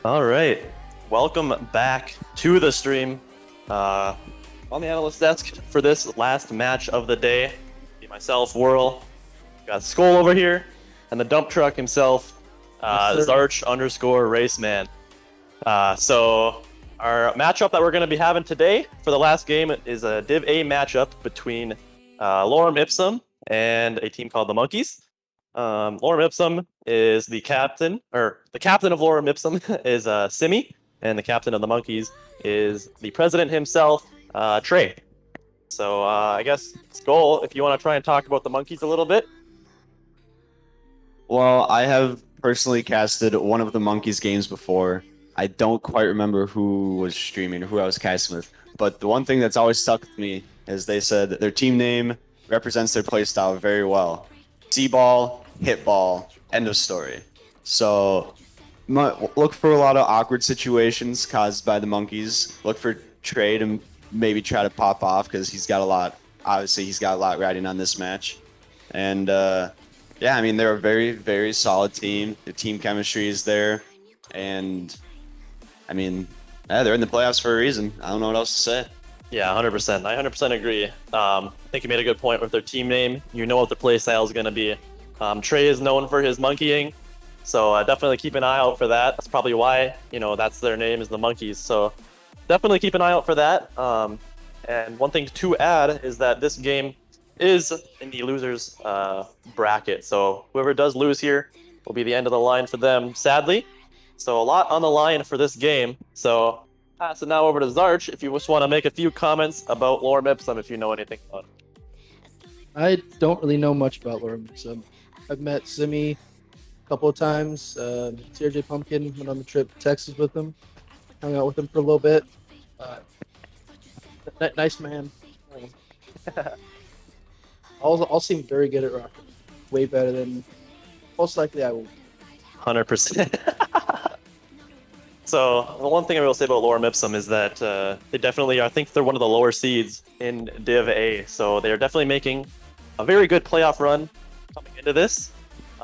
All right, welcome back to the stream. On the analyst desk for this last match of the day, be myself, Whirl, got Skull over here, and the dump truck himself, Yes, sir. Zarch_Raceman. So our matchup that we're going to be having today for the last game is a Div A matchup between Lorem Ipsum and a team called the Monkeys. Lorem Ipsum is the captain, or the captain of Lorem Ipsum is Simi, and the captain of the Monkeys is the president himself, Trey. So I guess Skull, if you want to try and talk about the Monkeys a little bit. Well, I have personally casted one of the Monkeys games before. I don't quite remember who was streaming or who I was casting with, but the one thing that's always stuck with me is they said that their team name represents their playstyle very well. C-ball, hit ball, end of story. So look for a lot of awkward situations caused by the Monkeys. Look for Trey to maybe try to pop off because he's got a lot. Obviously, he's got a lot riding on this match, and yeah, I mean they're a very, very solid team. The team chemistry is there, and I mean, yeah, they're in the playoffs for a reason. I don't know what else to say. Yeah, 100%. I 100% agree. I think you made a good point with their team name. You know what the play style is going to be. Trey is known for his monkeying, so definitely keep an eye out for that. That's probably why, that's their name is the Monkeys. So definitely keep an eye out for that. And one thing to add is that this game is in the losers bracket. So whoever does lose here will be the end of the line for them, sadly. So a lot on the line for this game. So pass it now over to Zarch if you just want to make a few comments about Lorem Ipsum if you know anything about it. I don't really know much about Lorem. So I've met Simi a couple of times. CRJ Pumpkin went on the trip to Texas with him, hung out with him for a little bit. Nice man. I'll seem very good at rocket. Way better than most likely I will. 100%. So the one thing I will say about Lorem Ipsum is that they definitely, I think they're one of the lower seeds in Div A. So they're definitely making a very good playoff run coming into this.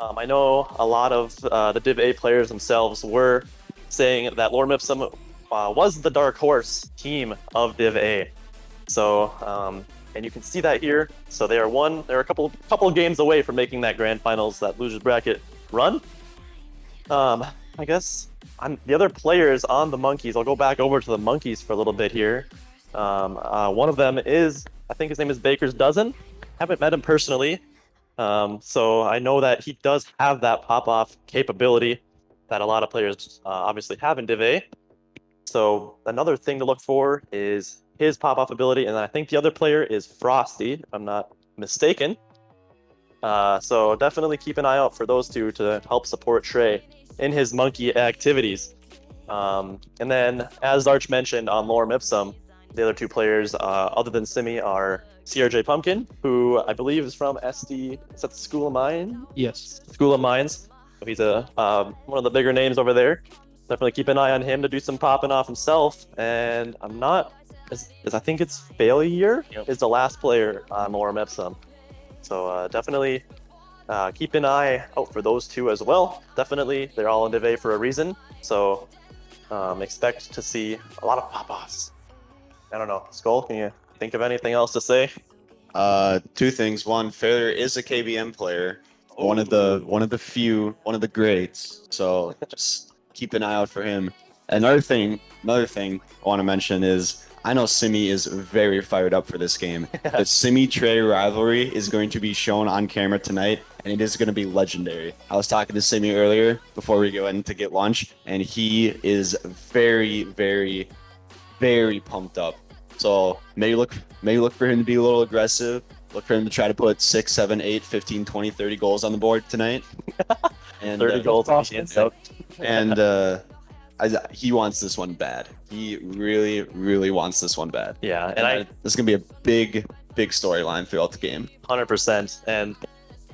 I know a lot of the Div A players themselves were saying that Lorem Ipsum was the dark horse team of Div A. So, and you can see that here. So they're a couple of games away from making that grand finals, that losers bracket run. I guess the other players on the Monkeys. I'll go back over to the Monkeys for a little bit here. One of them is, I think his name is Baker's Dozen. Haven't met him personally, so I know that he does have that pop-off capability that a lot of players obviously have in Div A. So another thing to look for is his pop-off ability, and I think the other player is Frosty, if I'm not mistaken. So definitely keep an eye out for those two to help support Trey in his monkey activities. And then, as Arch mentioned on Lorem Ipsum, the other two players, other than Simi, are CRJ Pumpkin, who I believe is from SD. Is that the School of Mine? Yes. School of Mines. So he's one of the bigger names over there. Definitely keep an eye on him to do some popping off himself. And I'm not, as I think it's Failure is the last player on Lorem Ipsum. So definitely keep an eye out for those two as well. Definitely, they're all in Div A for a reason. So expect to see a lot of pop-offs. I don't know. Skull, can you think of anything else to say? Two things. One, Failure is a KBM player, one of the greats. So just keep an eye out for him. Another thing I want to mention is I know Simi is very fired up for this game. The Simi-Trey rivalry is going to be shown on camera tonight, and it is going to be legendary. I was talking to Simi earlier before we go in to get lunch, and he is very, very, very pumped up. So maybe look for him to be a little aggressive. Look for him to try to put 6, 7, 8, 15, 20, 30 goals on the board tonight. And 30 goals. And he wants this one bad. He really, really wants this one bad. Yeah, and this is gonna be a big storyline throughout the game. 100%. And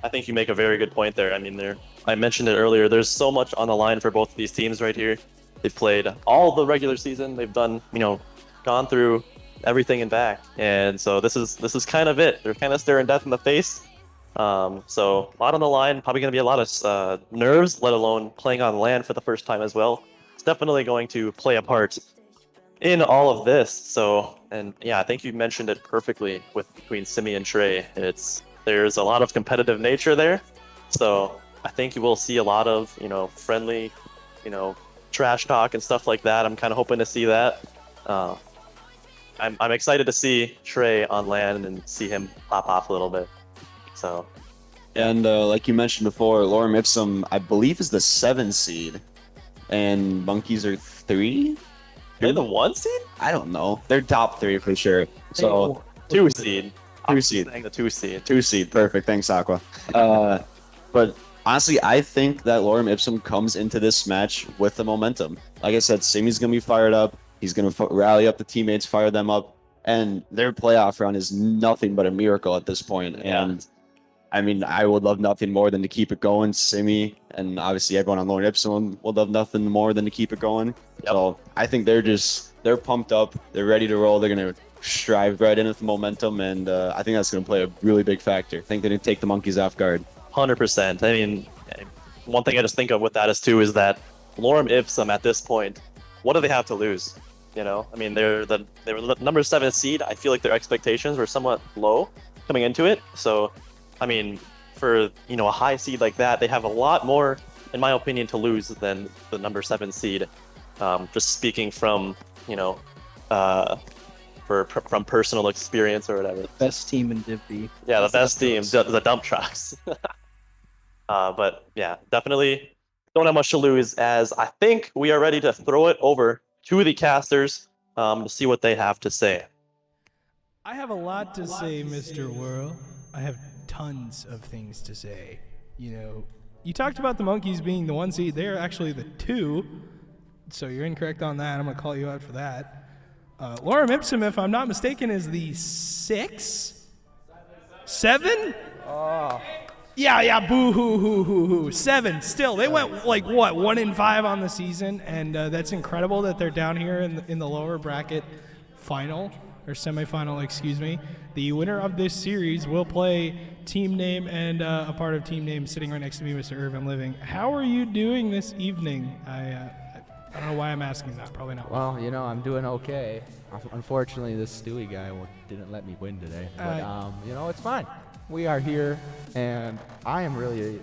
I think you make a very good point there. I mean, I mentioned it earlier. There's so much on the line for both of these teams right here. They've played all the regular season. They've done, gone through everything and back. And so this is kind of it. They're kind of staring death in the face. So a lot on the line. Probably going to be a lot of nerves, let alone playing on LAN for the first time as well. It's definitely going to play a part in all of this. So, and yeah, I think you mentioned it perfectly with between Simi and Trey. There's a lot of competitive nature there. So I think you will see a lot of, friendly, trash talk and stuff like that. I'm kind of hoping to see that. Uh, I'm excited to see Trey on LAN and see him pop off a little bit. So And like you mentioned before, Lorem Ipsum, I believe, is the 7 seed, and Monkeys are 3. they're the 1 seed, I don't know. They're top 3 for sure. So 2 seed. I'm 2 seed. saying the 2 seed. 2 seed, perfect. Thanks, Aqua. But honestly, I think that Lorem Ipsum comes into this match with the momentum. Like I said, Simi's gonna be fired up. He's gonna rally up the teammates, fire them up, and their playoff run is nothing but a miracle at this point. Yeah. And I mean, I would love nothing more than to keep it going. Simi and obviously everyone on Lorem Ipsum would love nothing more than to keep it going. Yep. So I think they're pumped up. They're ready to roll. They're gonna strive right in with the momentum, and I think that's gonna play a really big factor. I think they're gonna take the Monkeys off guard. 100%. I mean, one thing I just think of with that is that Lorem Ipsum at this point, what do they have to lose? I mean, they were the number 7 seed. I feel like their expectations were somewhat low coming into it. So, I mean, for a high seed like that, they have a lot more, in my opinion, to lose than the number 7 seed. Just speaking from from personal experience or whatever. Best team in Div B. Yeah, the That's best team, the dump trucks. But yeah, definitely don't have much to lose, as I think we are ready to throw it over to the casters to see what they have to say. I have a lot to say, Mr. Whirl. I have tons of things to say. You talked about the Monkeys being the 1 seed. They're actually the 2, so you're incorrect on that. I'm going to call you out for that. Lorem Ipsum, if I'm not mistaken, is the 6? 7? Oh. Yeah, boo hoo hoo hoo hoo. 7 still. They went like what, 1-5 on the season, and that's incredible that they're down here in the lower bracket final or semifinal, excuse me. The winner of this series will play team name, and a part of team name sitting right next to me, Mr. Irvin Living. How are you doing this evening? I don't know why I'm asking that. Probably not. Well, I'm doing okay. Unfortunately, this Stewie guy didn't let me win today. But, it's fine. We are here, and I am really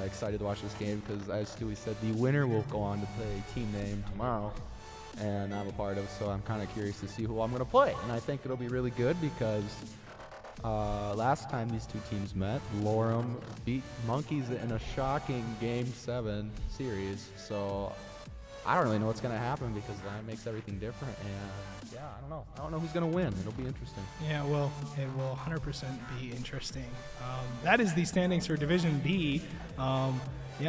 excited to watch this game because, as Stewie said, the winner will go on to play team name tomorrow, and I'm a part of it, so I'm kind of curious to see who I'm going to play. And I think it'll be really good because last time these two teams met, Lorem beat Monkeys in a shocking Game 7 series, so I don't really know what's going to happen because that makes everything different, and yeah, I don't know. I don't know who's going to win. It'll be interesting. Yeah, well, it will 100% be interesting. That is the standings for Division B. Yeah,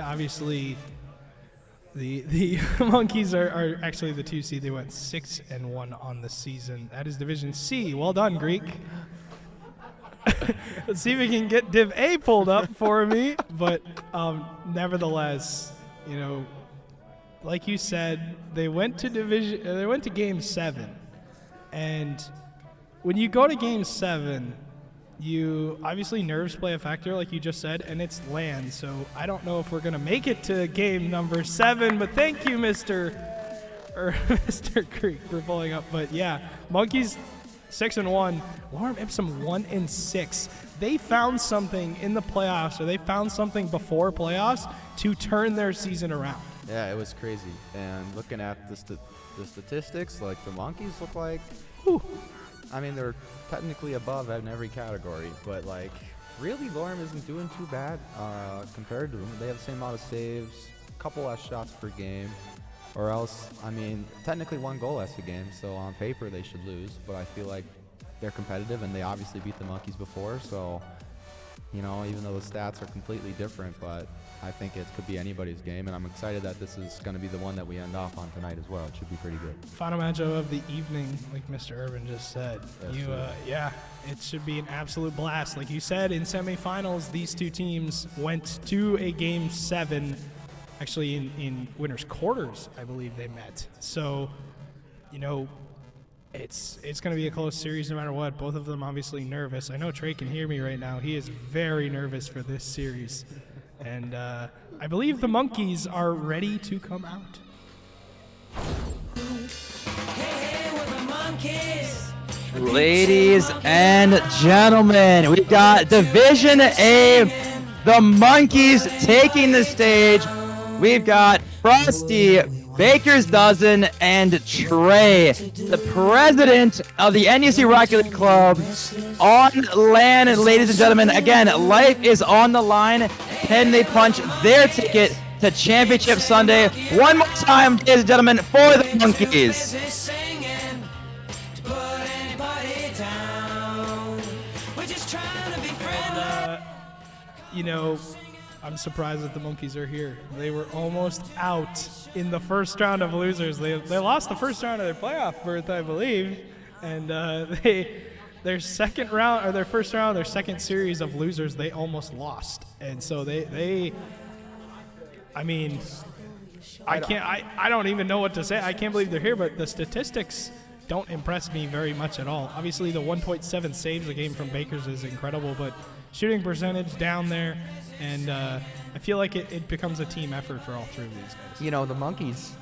obviously, the Monkeys are actually the 2 seed. They went 6-1 on the season. That is Division C. Well done, Greek. Let's see if we can get Div A pulled up for me. But nevertheless, like you said, they went to Game 7, and when you go to Game 7, you obviously nerves play a factor, like you just said, and it's LAN. So I don't know if we're gonna make it to game number 7, but thank you, Mr. Creek, for pulling up. But yeah, Monkeys 6-1, Lorem Ipsum 1-6. They found something in the playoffs, or they found something before playoffs to turn their season around. Yeah, it was crazy. And looking at the statistics, like the Monkeys look like, whew, I mean, they're technically above in every category, but like, really, Lorem isn't doing too bad compared to them. They have the same amount of saves, a couple less shots per game, or else, I mean, technically 1 goal less a game, so on paper they should lose, but I feel like they're competitive, and they obviously beat the Monkeys before, so, even though the stats are completely different, but I think it could be anybody's game, and I'm excited that this is going to be the one that we end off on tonight as well. It should be pretty good. Final matchup of the evening, like Mr. Urban just said. Yes, It should be an absolute blast. Like you said, in semifinals, these two teams went to a Game 7. Actually, in winners' quarters, I believe they met. So, it's going to be a close series no matter what. Both of them obviously nervous. I know Trey can hear me right now. He is very nervous for this series. And I believe the Monkeys are ready to come out. Ladies and gentlemen, we've got Division A, the Monkeys taking the stage. We've got Frosty, Baker's Dozen, and Trey, the president of the NUC Rocket League Club, on LAN. And ladies and gentlemen, again, life is on the line. Can they punch their ticket to Championship Sunday? One more time, ladies and gentlemen, for the Monkeys. You know, I'm surprised that the Monkeys are here. They were almost out in the first round of losers. They lost the first round of their playoff berth, I believe, and their second round or their first round, their second series of losers, they almost lost. And so I don't even know what to say. I can't believe they're here, but the statistics don't impress me very much at all. Obviously, the 1.7 saves a game from Bakers is incredible, but shooting percentage down there, and I feel like it becomes a team effort for all three of these guys. You know, the Monkeys,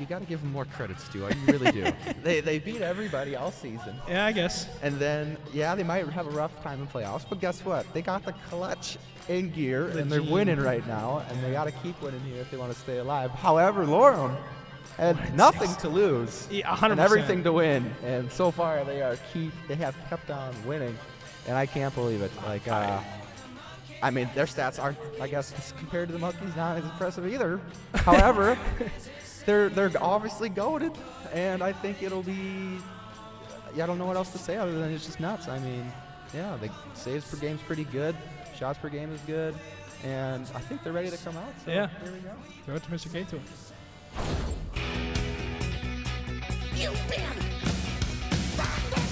you got to give them more credit, Stu. You really do. They beat everybody all season. Yeah, I guess. And then, yeah, they might have a rough time in playoffs, but guess what? They got the clutch in gear, and they're winning right now, and they got to keep winning here if they want to stay alive. However, Lorem had nothing to lose, Yeah, 100%. and everything to win, and so far they have kept on winning, and I can't believe it. Like, I mean, their stats aren't, I guess, compared to the Monkeys, not as impressive either. However, they're obviously goated, and I think it'll be. I don't know what else to say other than it's just nuts. I mean, yeah, the saves per game's pretty good, shots per game is good, and I think they're ready to come out. So Yeah. Here we go. Throw it to Mr. Cato.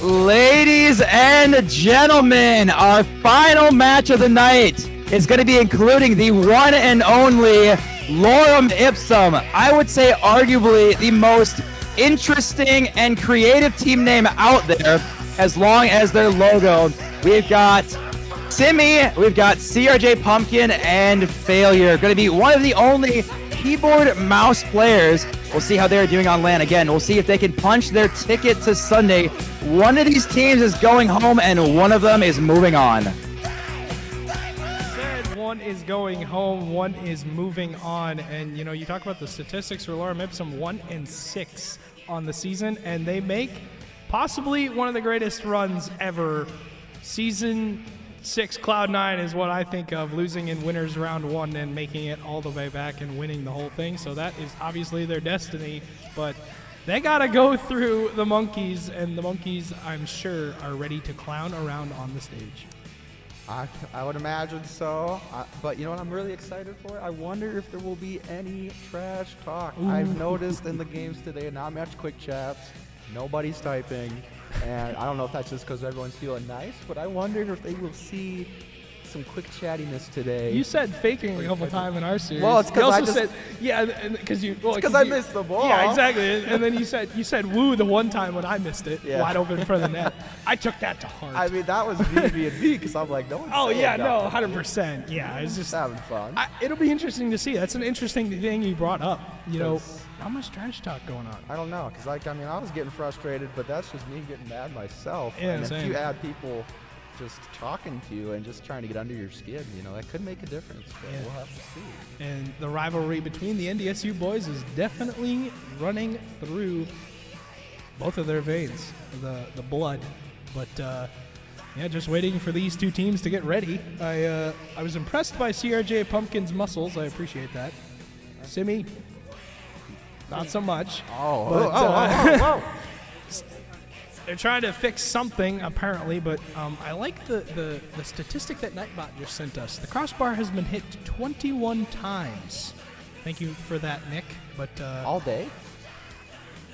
Ladies and gentlemen, our final match of the night is going to be including the one and only Lorem Ipsum. I would say arguably the most interesting and creative team name out there, as long as their logo. We've got Simi, we've got CRJ Pumpkin, and Failure. Going to be one of the only keyboard mouse players. We'll see how they're doing on LAN. Again, we'll see if they can punch their ticket to Sunday. One of these teams is going home, and one of them is moving on. One is going home, one is moving on. And, you know, you talk about the statistics for Lorem Ipsum, 1-6 on the season, and they make possibly one of the greatest runs ever. Season 6 Cloud9 is what I think of, losing in winners round 1 and making it all the way back and winning the whole thing. So that is obviously their destiny, but they got to go through the Monkeys, and the Monkeys, I'm sure, are ready to clown around on the stage. I would imagine so, but you know what I'm really excited for? I wonder if there will be any trash talk. Ooh. I've noticed in the games today, not much quick chats, nobody's typing, and I don't know if that's just because everyone's feeling nice, but I wonder if they will see some quick chattiness today. You said faking a couple times in our series. Well, it's 'cause You also I just- said, yeah, because you. Well, because I missed the ball. Yeah, exactly. And then you said woo the one time when I missed it, Yeah. wide open in front of the net. I took that to heart. I mean, that was me being me because I'm like, no one's oh saying yeah, no, nothing. 100%. Yeah, it's just having fun. it'll be interesting to see. That's an interesting thing you brought up. You know, 'Cause- how much trash talk going on? I don't know, because I was getting frustrated, but that's just me getting mad myself. Yeah, and if same. you add people just talking to you and just trying to get under your skin, you know, that could make a difference. But Yeah. we'll have to see. And the rivalry between the NDSU boys is definitely running through both of their veins, the blood. But yeah, just waiting for these two teams to get ready. I was impressed by CRJ Pumpkin's muscles. I appreciate that. Simi, not so much. Oh. They're trying to fix something, apparently, but I like the statistic that Nightbot just sent us. The crossbar has been hit 21 times. Thank you for that, Nick. But All day?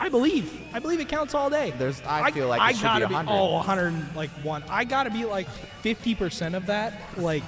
I believe it counts all day. I feel like it should gotta be 100. 101. I gotta be like 50% of that, like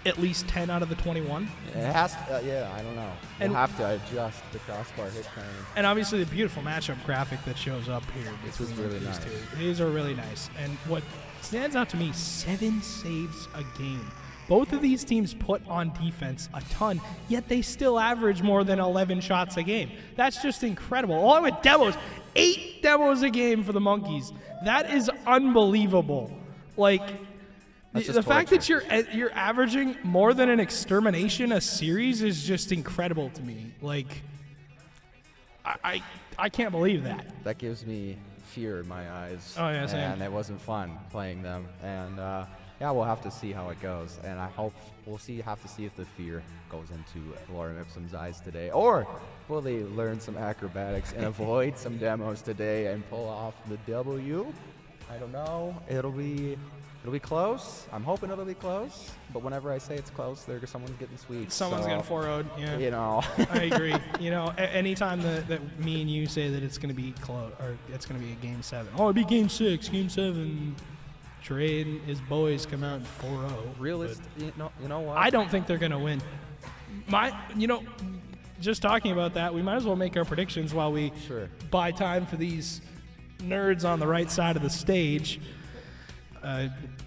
at least 10 out of the 21. It has to, yeah, I don't know. And- We'll have to adjust the crossbar hit count. And obviously the beautiful matchup graphic that shows up here. This is between really these nice. two. These are really nice. And what stands out to me, 7 saves a game. Both of these teams put on defense a ton, yet they still average more than 11 shots a game. That's just incredible. Along with demos, 8 demos a game for the Monkeys. That is unbelievable. Like, the fact that you're averaging more than an extermination a series is just incredible to me. Like, I can't believe that. That gives me fear in my eyes. Oh, yeah, same. And it wasn't fun playing them. And yeah, we'll have to see how it goes. And I hope we'll have to see if the fear goes into Lorem Ipsum's eyes today. Or will they learn some acrobatics and avoid some demos today and pull off the W? I don't know. It'll be close. I'm hoping it'll be close. But whenever I say it's close, someone's getting sweet. Someone's getting 4-0'd, yeah. You know. I agree. You know, anytime that me and you say that it's going to be close, or it's going to be a game 7. Oh, it'll be game 6, game 7. Trey and his boys come out in 4-0. Realist, you know what? I don't think they're going to win. Just talking about that, we might as well make our predictions while we buy time for these nerds on the right side of the stage.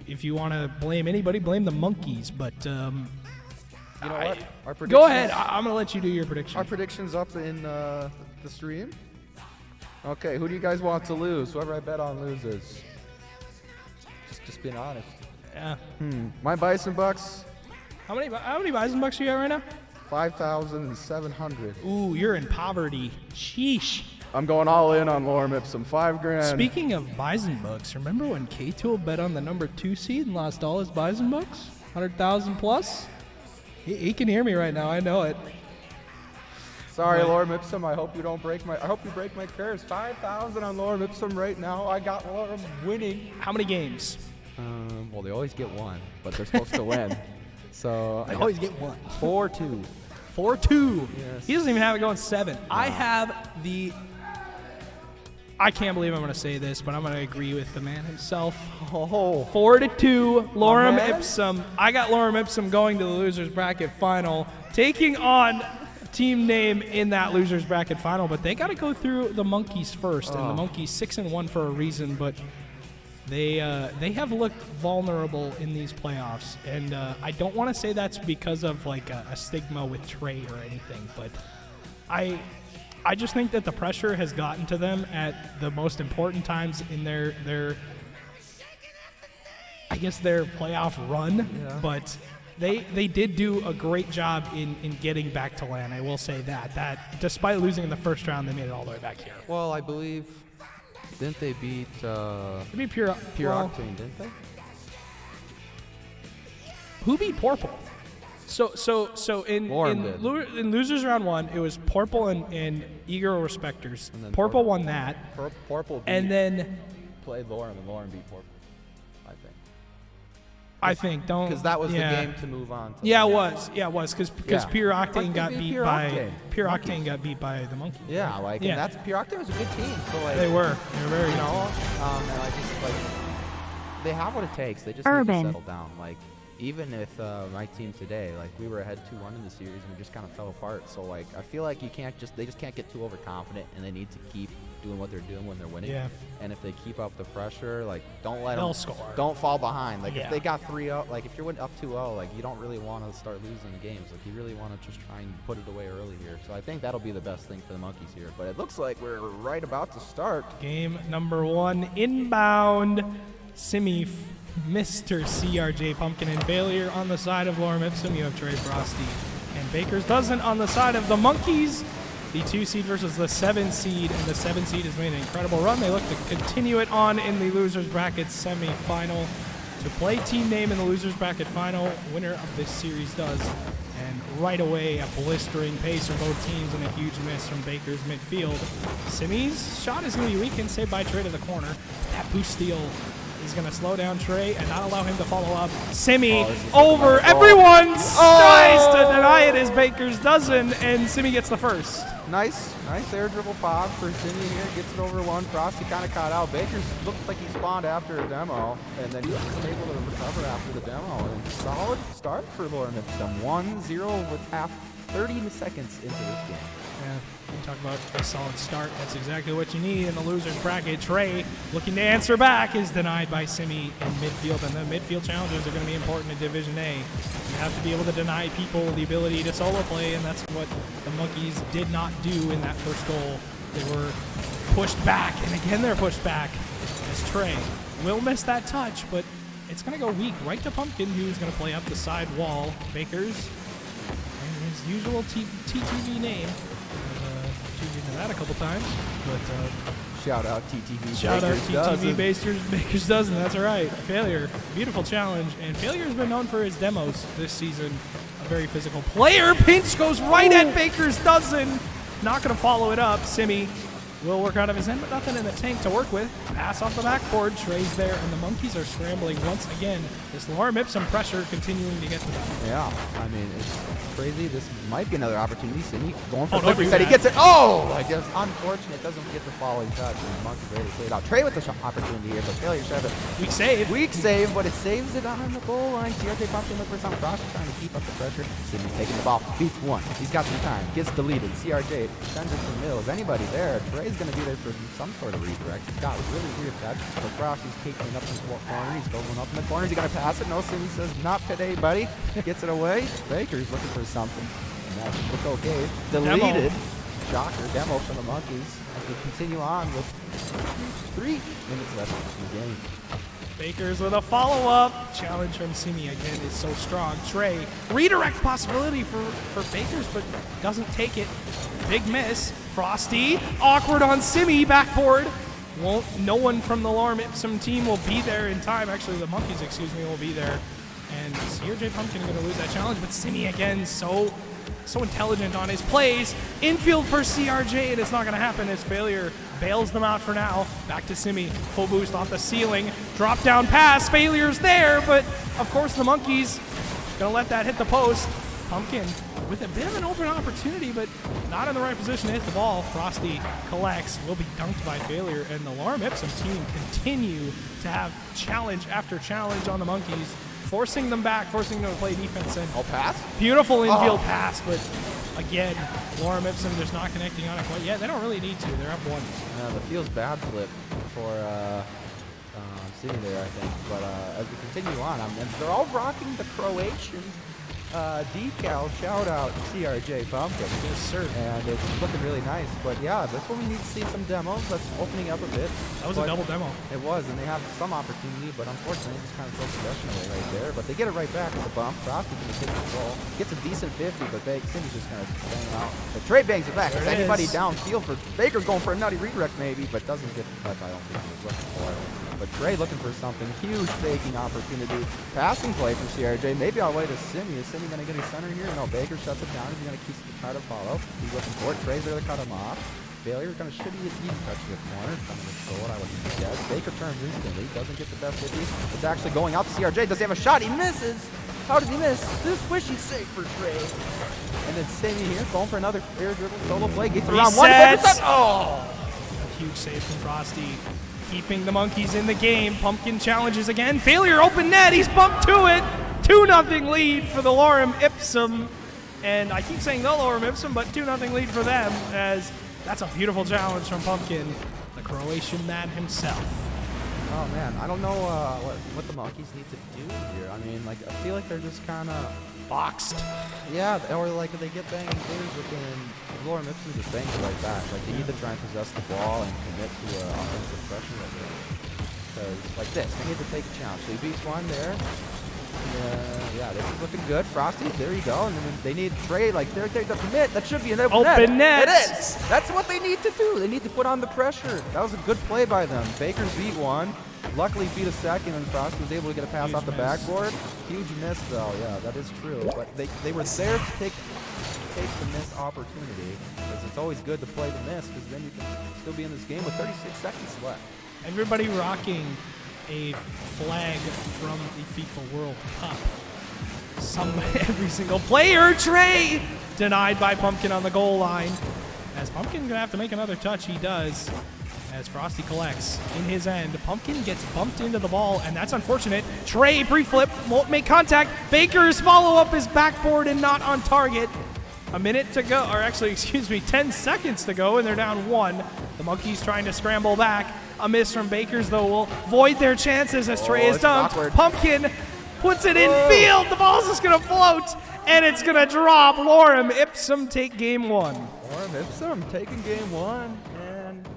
If you want to blame anybody, blame the Monkeys. But you know what? Our go ahead. I'm going to let you do your prediction. Our predictions up in the stream. Okay, who do you guys want to lose? Whoever I bet on loses. Just being honest. Yeah. My Bison Bucks. How many Bison Bucks you got right now? 5,700. Ooh, you're in poverty. Sheesh. I'm going all in on Lorem Ipsum. $5,000. Speaking of Bison Bucks, remember when K-Tool bet on the number 2 seed and lost all his Bison Bucks? 100,000 plus? He can hear me right now. I know it. Sorry, Lorem Ipsum. I hope you break my curse. 5,000 on Lorem Ipsum right now. I got Lorem winning. How many games? Well, they always get one, but they're supposed to win. So I always get one. 4-2. 4-2. Yes. He doesn't even have it going 7. I can't believe I'm going to say this, but I'm going to agree with the man himself. 4-2, Lorem Ipsum. I got Lorem Ipsum going to the losers bracket final, taking on team name in that losers bracket final, but they got to go through the Monkeys first, and the Monkeys 6-1 for a reason, but they have looked vulnerable in these playoffs, and I don't want to say that's because of like a stigma with Trey or anything, but I just think that the pressure has gotten to them at the most important times in their playoff run, but they did do a great job in getting back to LAN. I will say that despite losing in the first round, they made it all the way back here. Well, I believe, didn't they beat Pure Octane, didn't they? Who beat Purple? So in losers round 1, it was Purple and Eager Respecters. And then Purple won that. Purple beat, and then played Lorem, and Lorem beat Purple, I think. Because that was the game to move on to. Yeah, it was. Because Pure Octane got beat by Pure Octane got beat by the Monkeys. Yeah, and that's Pure Octane was a good team. So like they were very, and I just they have what it takes. They just need to settle down. Like, even if my team today, like, we were ahead 2-1 in the series and we just kind of fell apart. So like, I feel like they just can't get too overconfident, and they need to keep doing what they're doing when they're winning. Yeah. And if they keep up the pressure, like, they'll score. Don't fall behind. Like, if they got 3-0, like, if you're up 2-0, like, you don't really want to start losing games. Like, you really want to just try and put it away early here. So I think that'll be the best thing for the Monkeys here. But it looks like we're right about to start. Game number 1, inbound. Mr. CRJ Pumpkin and failure on the side of Lorem Ipsum. You have Trey Frosty and Baker's Dozen on the side of the Monkeys. The 2 seed versus the 7 seed, and the 7 seed has made an incredible run. They look to continue it on in the losers bracket semifinal to play team name in the losers bracket final. Winner of this series does. And right away, a blistering pace for both teams and a huge miss from Baker's midfield. Simi's shot is going to be weakened, saved by Trey to the corner. That boost steal is going to slow down Trey and not allow him to follow up. Simi over. Everyone tries to deny it as Baker's Dozen, and Simi gets the first. Nice air dribble pop for Simi here. Gets it over one. Frosty kind of caught out. Baker's looked like he spawned after a demo, and then he was able to recover after the demo. And solid start for Lorem Ipsum. 1-0 with half 30 seconds into this game. Yeah, we talk about a solid start. That's exactly what you need in the loser's bracket. Trey, looking to answer back, is denied by Simi in midfield, and the midfield challenges are going to be important in Division A. You have to be able to deny people the ability to solo play, and that's what the Monkeys did not do in that first goal. They were pushed back, and again they're pushed back as Trey will miss that touch, but it's going to go weak right to Pumpkin, who's going to play up the side wall. Bakers, and his usual TTV name. Choosing that a couple times, but Shout out TTV. shout out Bakers TTV Bakers Dozen. That's right. Failure, beautiful challenge, and Failure has been known for his demos this season. A very physical player. Pinch goes right at Bakers Dozen. Not going to follow it up. Simi will work out of his end, but nothing in the tank to work with. Pass off the backboard. Trey's there, and the Monkeys are scrambling once again. This Lorem Ipsum pressure continuing to get to them. Yeah, I mean, it's crazy. This might be another opportunity. Simi going for Oh, don't flipper do set. He that. gets it. Oh, I guess unfortunate. Doesn't get the following touch. And the Monkeys ready to play it out. Trey with the opportunity here, but Failure should have it. Weak save. Weak save, but it saves it on the goal line. CRJ Pumpkin look for some cross, trying to keep up the pressure. Simi taking the ball, beats one. He's got some time, gets deleted. CRJ sends it to the middle. Is anybody there? Trey's going to be there for some sort of redirect. He's got really weird touch. But Frosty's taking it up in the corner. He's going up in the corner. Is he going to pass it? No, Simi says, not today, buddy. Gets it away. Baker's looking for something. And that should look okay. Deleted. Shocker. Demo for the Monkeys as we continue on with 3 minutes left in the game. Bakers with a follow-up. Challenge from Simi again is so strong. Trey, redirect possibility for Bakers, but doesn't take it. Big miss. Frosty, awkward on Simi, backboard. No one from the Lorem Ipsum team will be there in time. Actually, the Monkeys, will be there. And CRJ Pumpkin are going to lose that challenge, but Simi again, so intelligent on his plays. Infield for CRJ, and it's not going to happen as Failure bails them out for now. Back to Simi, full boost off the ceiling. Drop down pass, Failure's there, but of course the Monkeys going to let that hit the post. Pumpkin with a bit of an open opportunity, but not in the right position to hit the ball. Frosty collects, will be dunked by Failure, and the Lorem Ipsum team continue to have challenge after challenge on the Monkeys, forcing them back, forcing them to play defense. And Pass? beautiful infield pass, but again, Lorem Ipsum just not connecting on it quite yet. They don't really need to. They're up one. The feels bad flip for Simi there, I think. But as we continue on, and they're all rocking the Croatian decal. Shout out CRJ Pumpkin. Yes, sir. And it's looking really nice. But yeah, that's what we need to see, some demos. That's opening up a bit. That was a double demo. It was, and they have some opportunity, but unfortunately, just kind of throws possession away right there. But they get it right back with the bump. Frosty can take the ball. Gets a decent 50, but Simi's just kind of bang it out. But Trey bangs it back. Is anybody downfield for Baker going for a nutty redirect maybe, but doesn't get the touch I don't think he was looking for. But Trey looking for something. Huge faking opportunity. Passing play from CRJ. Maybe I'll wait to Simi. Is Simi going to get his center here? No, Baker shuts it down. He's going to try to follow. He's looking for it. Trey's there to cut him off. Failure going to should he touch the corner. Coming to goal, I would guess. Baker turns instantly. Doesn't get the best 50. It's actually going out to CRJ. Does he have a shot? He misses. How did he miss? This wishy save for Trey. And then Simi here going for another air dribble solo play. Gets around one. Oh! A huge save from Frosty. Keeping the Monkeys in the game. Pumpkin challenges again. Failure, open net. He's bumped to it. 2-0 lead for the Lorem Ipsum. And I keep saying the Lorem Ipsum, but 2-0 lead for them, as that's a beautiful challenge from Pumpkin, the Croatian man himself. Oh man, I don't know what the Monkeys need to do here. I mean, like, I feel like they're just kind of Boxed. yeah, or like if they get banging players within Lorem Ipsum just bangs it right back. Like they need to try and possess the ball and commit to offensive pressure right there. Because like this, they need to take a challenge. So he beats one there. Yeah, this is looking good. Frosty, there you go. And then they need Trey, like they're the commit. That should be an open net. It is. That's what they need to do. They need to put on the pressure. That was a good play by them. Bakers beat one. Luckily beat a second, and Frosty was able to get a pass off the backboard. Huge miss, though. Yeah, that is true. But they were there to take the miss opportunity, because it's always good to play the miss, because then you can still be in this game with 36 seconds left. Everybody rocking a flag from the FIFA World Cup. Every single player. Trey denied by Pumpkin on the goal line. As Pumpkin gonna have to make another touch, he does. As Frosty collects in his end, Pumpkin gets bumped into the ball, and that's unfortunate. Trey pre-flip, won't make contact. Baker's follow-up is backboard and not on target. A minute to go, or actually, excuse me, 10 seconds to go, and they're down 1. The Monkeys trying to scramble back. A miss from Bakers, though, will void their chances as Trey is it's dunked. awkward. Pumpkin puts it in field. The ball's just going to float, and it's going to drop. Lorem Ipsum take game 1. Lorem Ipsum taking game 1, and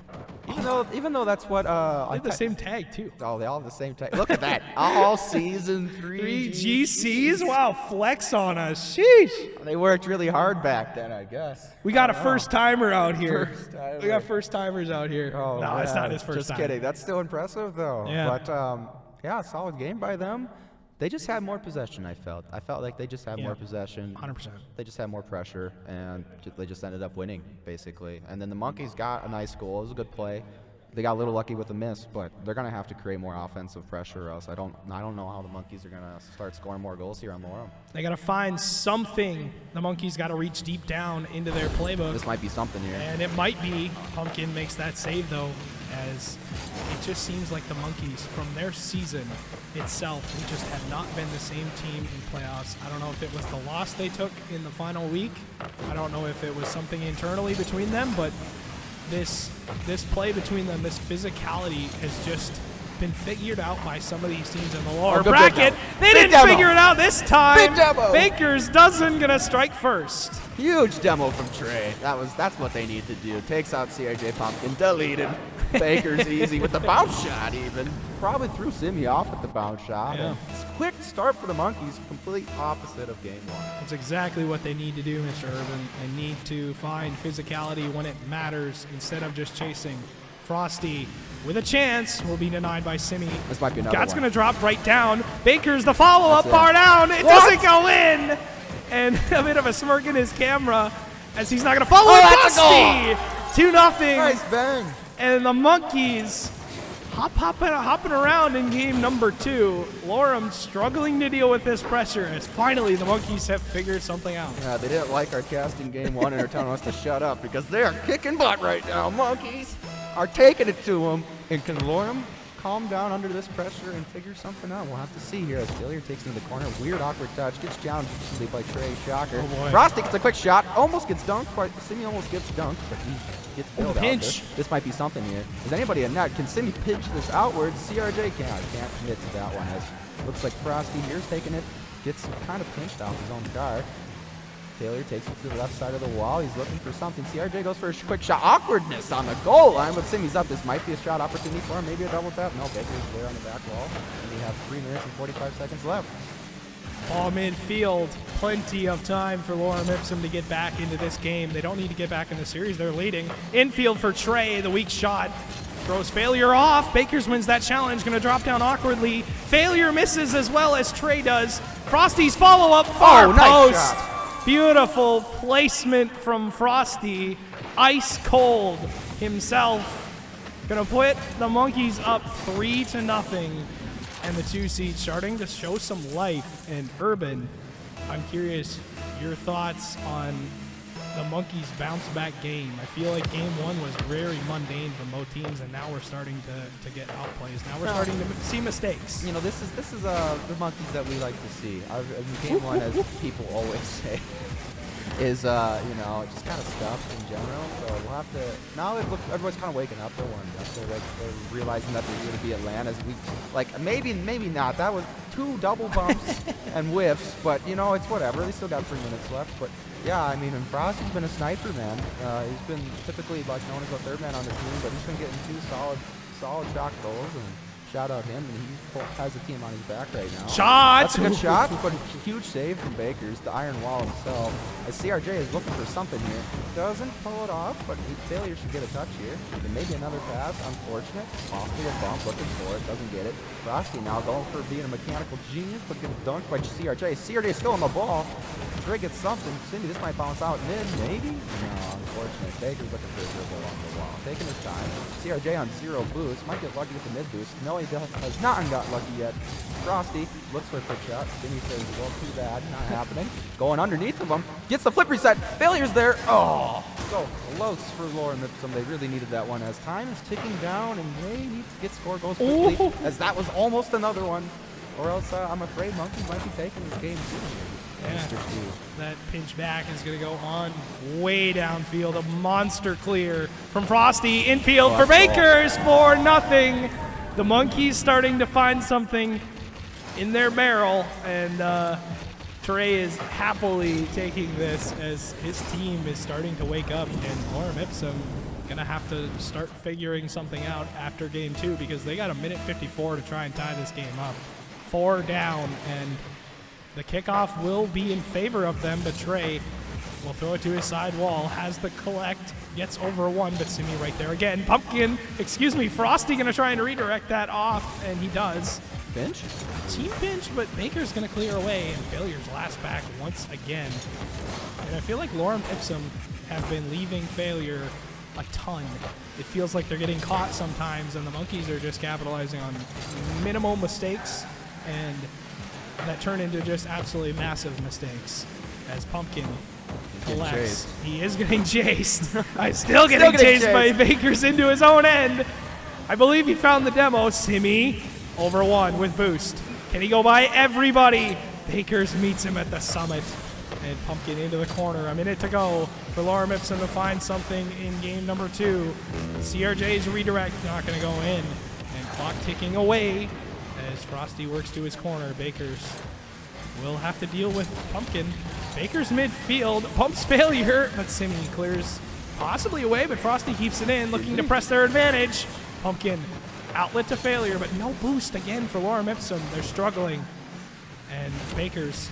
even though that's what They have the same tag, too. Oh, they all have the same tag. Look at that. All season 3 3 GCs? Wow, flex on us. Sheesh. They worked really hard back then, I guess. We got a first-timer out here. First-timer. We got first-timers out here. Oh, no, it's yeah, not his first just time. kidding. That's still impressive, though. Yeah. But, yeah, solid game by them. They just had more possession, I felt. I felt like they just had more possession. 100%. They just had more pressure, and they just ended up winning, basically. And then the Monkeys got a nice goal. It was a good play. They got a little lucky with a miss, but they're going to have to create more offensive pressure, or else I don't know how the Monkeys are going to start scoring more goals here on Lorem. They got to find something. The Monkeys got to reach deep down into their playbook. This might be something here. And it might be. Pumpkin makes that save, though, as it just seems like the Monkeys, from their season itself, they just have not been the same team in playoffs. I don't know if it was the loss they took in the final week. I don't know if it was something internally between them, but this play between them, this physicality has just been figured out by some of these teams in the lower good bracket. They Big didn't demo. figure it out this time. Big demo. Baker's dozen gonna strike first. Huge demo from Trey. That's what they need to do. Takes out CRJ Pumpkin, deleted. Baker's easy with the bounce shot even. Probably threw Simi off with the bounce shot. Yeah. And quick start for the Monkeys, complete opposite of game 1. That's exactly what they need to do, Mr. Urban. They need to find physicality when it matters instead of just chasing. Frosty with a chance will be denied by Simi. This might be another Scott's one. going to drop right down. Baker's the follow-up That's it. bar down. It What? doesn't go in. And a bit of a smirk in his camera as he's not going to follow Oh, it. that's a 2-0. Nice bang. And the Monkeys hopping around in game number 2. Lorem struggling to deal with this pressure as finally the Monkeys have figured something out. Yeah, they didn't like our cast in game 1 and are telling us to shut up because they are kicking butt right now. Monkeys are taking it to them. And can Lorem calm down under this pressure and figure something out? We'll have to see here as Failure takes into the corner. Weird, awkward touch. Gets challenged by Trey. Shocker. Oh, boy. Frosty gets a quick shot. Almost gets dunked. Simi almost gets dunked, but he gets bailed out. pinch. This might be something here. Is anybody in net? Can Simi pinch this outwards? CRJ can't commit to that one. As looks like Frosty here's taking it. Gets kind of pinched off his own guard. Taylor takes it to the left side of the wall. He's looking for something. CRJ goes for a quick shot. Awkwardness on the goal line, but Simi's up. This might be a shot opportunity for him. Maybe a double tap. No, Baker's there on the back wall. And we have 3 minutes and 45 seconds left. Ball midfield. Plenty of time for Lorem Ipsum to get back into this game. They don't need to get back in the series. They're leading. Infield for Trey. The weak shot. Throws Failure off. Bakers wins that challenge. Going to drop down awkwardly. Failure misses as well as Trey does. Frosty's follow-up. Far nice post. shot. Beautiful placement from Frosty. Ice cold himself. Gonna put the Monkeys up 3-0. And the 2 seed starting to show some life. And Urban, I'm curious your thoughts on the Monkeys bounce back game. I feel like game 1 was very mundane from both teams, and now we're starting to get outplays. Now we're starting to see mistakes. You know, this is the Monkeys that we like to see. Game 1, as people always say, is you know, just kind of stuff in general. So we'll have to now. Everyone's kind of waking up. They're warming up. They're realizing that they're going to be at LAN as we like. Maybe not. That was 2 double bumps and whiffs, but you know, it's whatever. They still got 3 minutes left, but. Yeah, I mean, and Frosty's been a sniper, man. He's been typically like known as the 3rd man on the team, but he's been getting 2 solid shot goals, and shout out him, and he has the team on his back right now. Shot! That's a good shot, but a huge save from Bakers, the iron wall himself. As CRJ is looking for something here. Doesn't pull it off, but Failure should get a touch here. And maybe another pass, unfortunate. Possibly a bump, looking for it, doesn't get it. Frosty now going for being a mechanical genius, but gets dunked by CRJ. CRJ is still on the ball. Trey gets something. Cindy, this might bounce out mid, maybe? No, unfortunate. Baker's looking for a dribble on the wall. Taking his time. CRJ on 0 boost. Might get lucky with the mid boost. No, he has not gotten lucky yet. Frosty looks for a quick shot. Cindy says, well, too bad. Not happening. Going underneath of him. Gets the flip reset. Failure's there. Oh, so close for Lorem Ipsum. They really needed that one as time is ticking down and they need to get score goals quickly. As that was almost another one. Or else I'm afraid Monkeys might be taking this game soon. Mr. Two. That pinch back is going to go on way downfield. A monster clear from Frosty. Infield for Bakers for nothing. The Monkeys starting to find something in their barrel, and Trey is happily taking this as his team is starting to wake up, and Lorem Ipsum gonna have to start figuring something out after game 2 because they got a minute 54 to try and tie this game up. 4 down, and the kickoff will be in favor of them, but Trey will throw it to his side wall, has the collect, gets over 1, but Simi right there again. Frosty gonna try and redirect that off, and he does. Pinch? Team pinch, but Baker's gonna clear away, and Failure's last back once again. And I feel like Lorem Ipsum have been leaving Failure a ton. It feels like they're getting caught sometimes, and the Monkeys are just capitalizing on minimal mistakes, and that turn into just absolutely massive mistakes. As Pumpkin collects, he is getting chased. Still getting chased by Bakers into his own end. I believe he found the demo. Simi over 1 with boost. Can he go by everybody? Bakers meets him at the summit. And Pumpkin into the corner. A minute to go for Lorem Ipsum to find something in game number 2. CRJ's redirect not going to go in. And clock ticking away as Frosty works to his corner. Bakers will have to deal with Pumpkin. Bakers midfield. Pumps Failure, but Simi clears possibly away, but Frosty keeps it in, looking to press their advantage. Pumpkin outlet to Failure, but no boost again for Lorem Ipsum. They're struggling. And Bakers,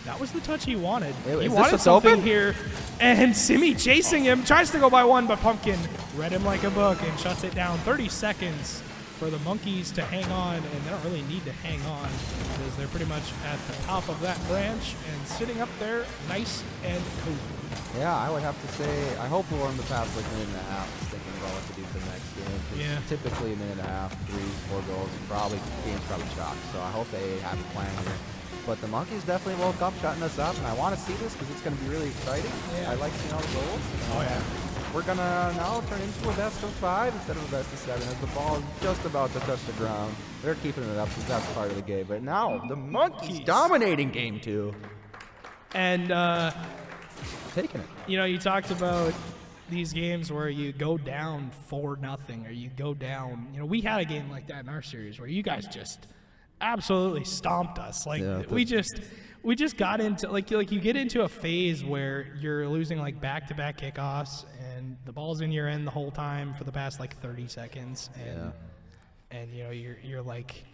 that was the touch he wanted. He wanted something here. And Simi chasing him, tries to go by 1, but Pumpkin read him like a book and shuts it down. 30 seconds for the Monkeys to hang on, and they don't really need to hang on because they're pretty much at the top of that branch and sitting up there nice and cool. Yeah, I would have to say, I hope we're on the past like minute and a half just thinking about what to do for the next game. Yeah. Typically a minute and a half, 3, 4 goals, game's probably chalked. So I hope they have a plan here. But the Monkeys definitely woke up, shutting us up, and I want to see this because it's going to be really exciting. Yeah. I like seeing all the goals. Oh, yeah. We're going to now turn into a best of 5 instead of a best of 7 as the ball is just about to touch the ground. They're keeping it up because that's part of the game. But now the Monkeys dominating game 2. And, taking it. you know, you talked about these games where you go down 4-0 or you go down. You know, we had a game like that in our series where you guys just absolutely stomped us. Like, Yeah, we just got into like you get into a phase where you're losing like back-to-back kickoffs and the ball's in your end the whole time for the past like 30 seconds, and you know you're like,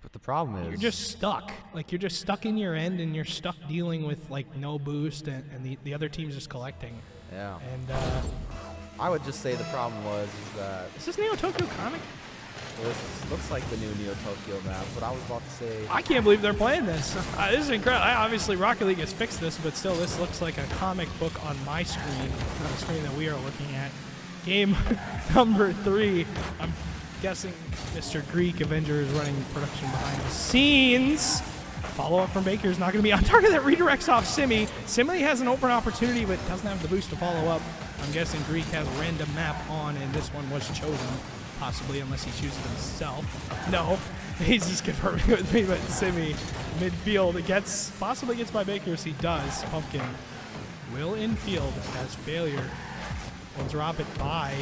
but the problem is you're just stuck. Like, you're just stuck in your end, and you're stuck dealing with like no boost, and the other team's just collecting. Yeah. And I would just say the problem was that is this Neo Tokyo Comic? this looks like the new Neo Tokyo map, but I was about to say I can't believe they're playing this. This is incredible. Obviously, Rocket League has fixed this, but still, this looks like a comic book on my screen, on the screen that we are looking at. Game number 3. I'm guessing Mr. Greek Avenger is running production behind the scenes. Follow-up from Baker is not going to be on target. That redirects off Simi. Simi has an open opportunity, but doesn't have the boost to follow up. I'm guessing Greek has a random map on, and this one was chosen. Possibly, unless he chooses himself. No, he's just confirming with me, but Simi, midfield, possibly gets by Bakers. He does. Pumpkin will infield as Failure will drop it by.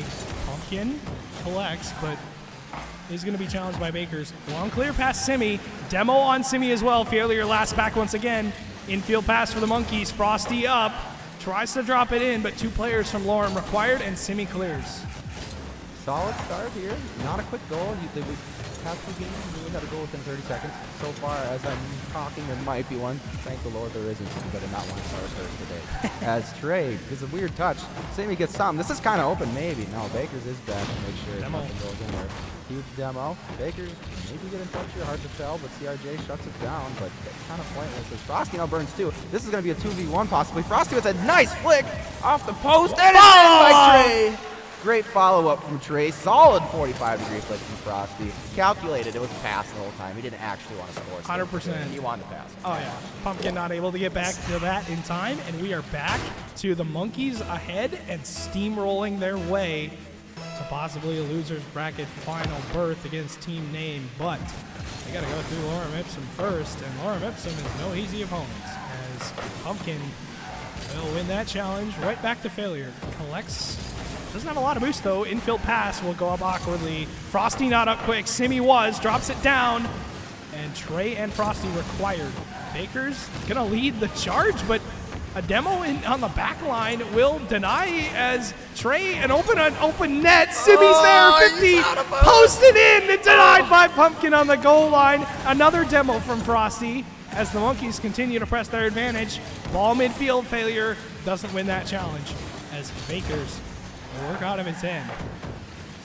Pumpkin collects, but is going to be challenged by Bakers. Long clear past Simi. Demo on Simi as well. Failure last back once again. Infield pass for the Monkeys. Frosty up. Tries to drop it in, but 2 players from Lorem required, and Simi clears. solid start here. Not a quick goal. The past 2 games, we had a goal within 30 seconds. So far, as I'm talking, there might be one. Thank the Lord there isn't, but I did not want to start first today. As Trey gets a weird touch. Sami gets some. This is kind of open, maybe. No, Baker's is back to make sure nothing goes in there. Huge demo. Baker's maybe get in touch here. Hard to tell, but CRJ shuts it down. But kind of pointless as Frosty now burns too. This is going to be a 2v1 possibly. Frosty with a nice flick off the post. And it's in by Trey. Great follow-up from Trey. Solid 45-degree flick from Frosty. Calculated. It was a pass the whole time. He didn't actually want to score. 100%. He wanted to pass. Oh, yeah. Pumpkin not able to get back to that in time, and we are back to the Monkeys ahead and steamrolling their way to possibly a loser's bracket final berth against Team Name, but they got to go through Lorem Ipsum first, and Lorem Ipsum is no easy opponent, as Pumpkin will win that challenge. Right back to failure. Collects. Doesn't have a lot of boost though. Infield pass will go up awkwardly. Frosty not up quick. Simi was. Drops it down. And Trey and Frosty required. Baker's gonna lead the charge, but a demo on the back line will deny as Trey an open net. Simi's there, 50, posted in, denied by Pumpkin on the goal line. Another demo from Frosty as the Monkeys continue to press their advantage. Ball midfield failure doesn't win that challenge as Bakers will work out of its end.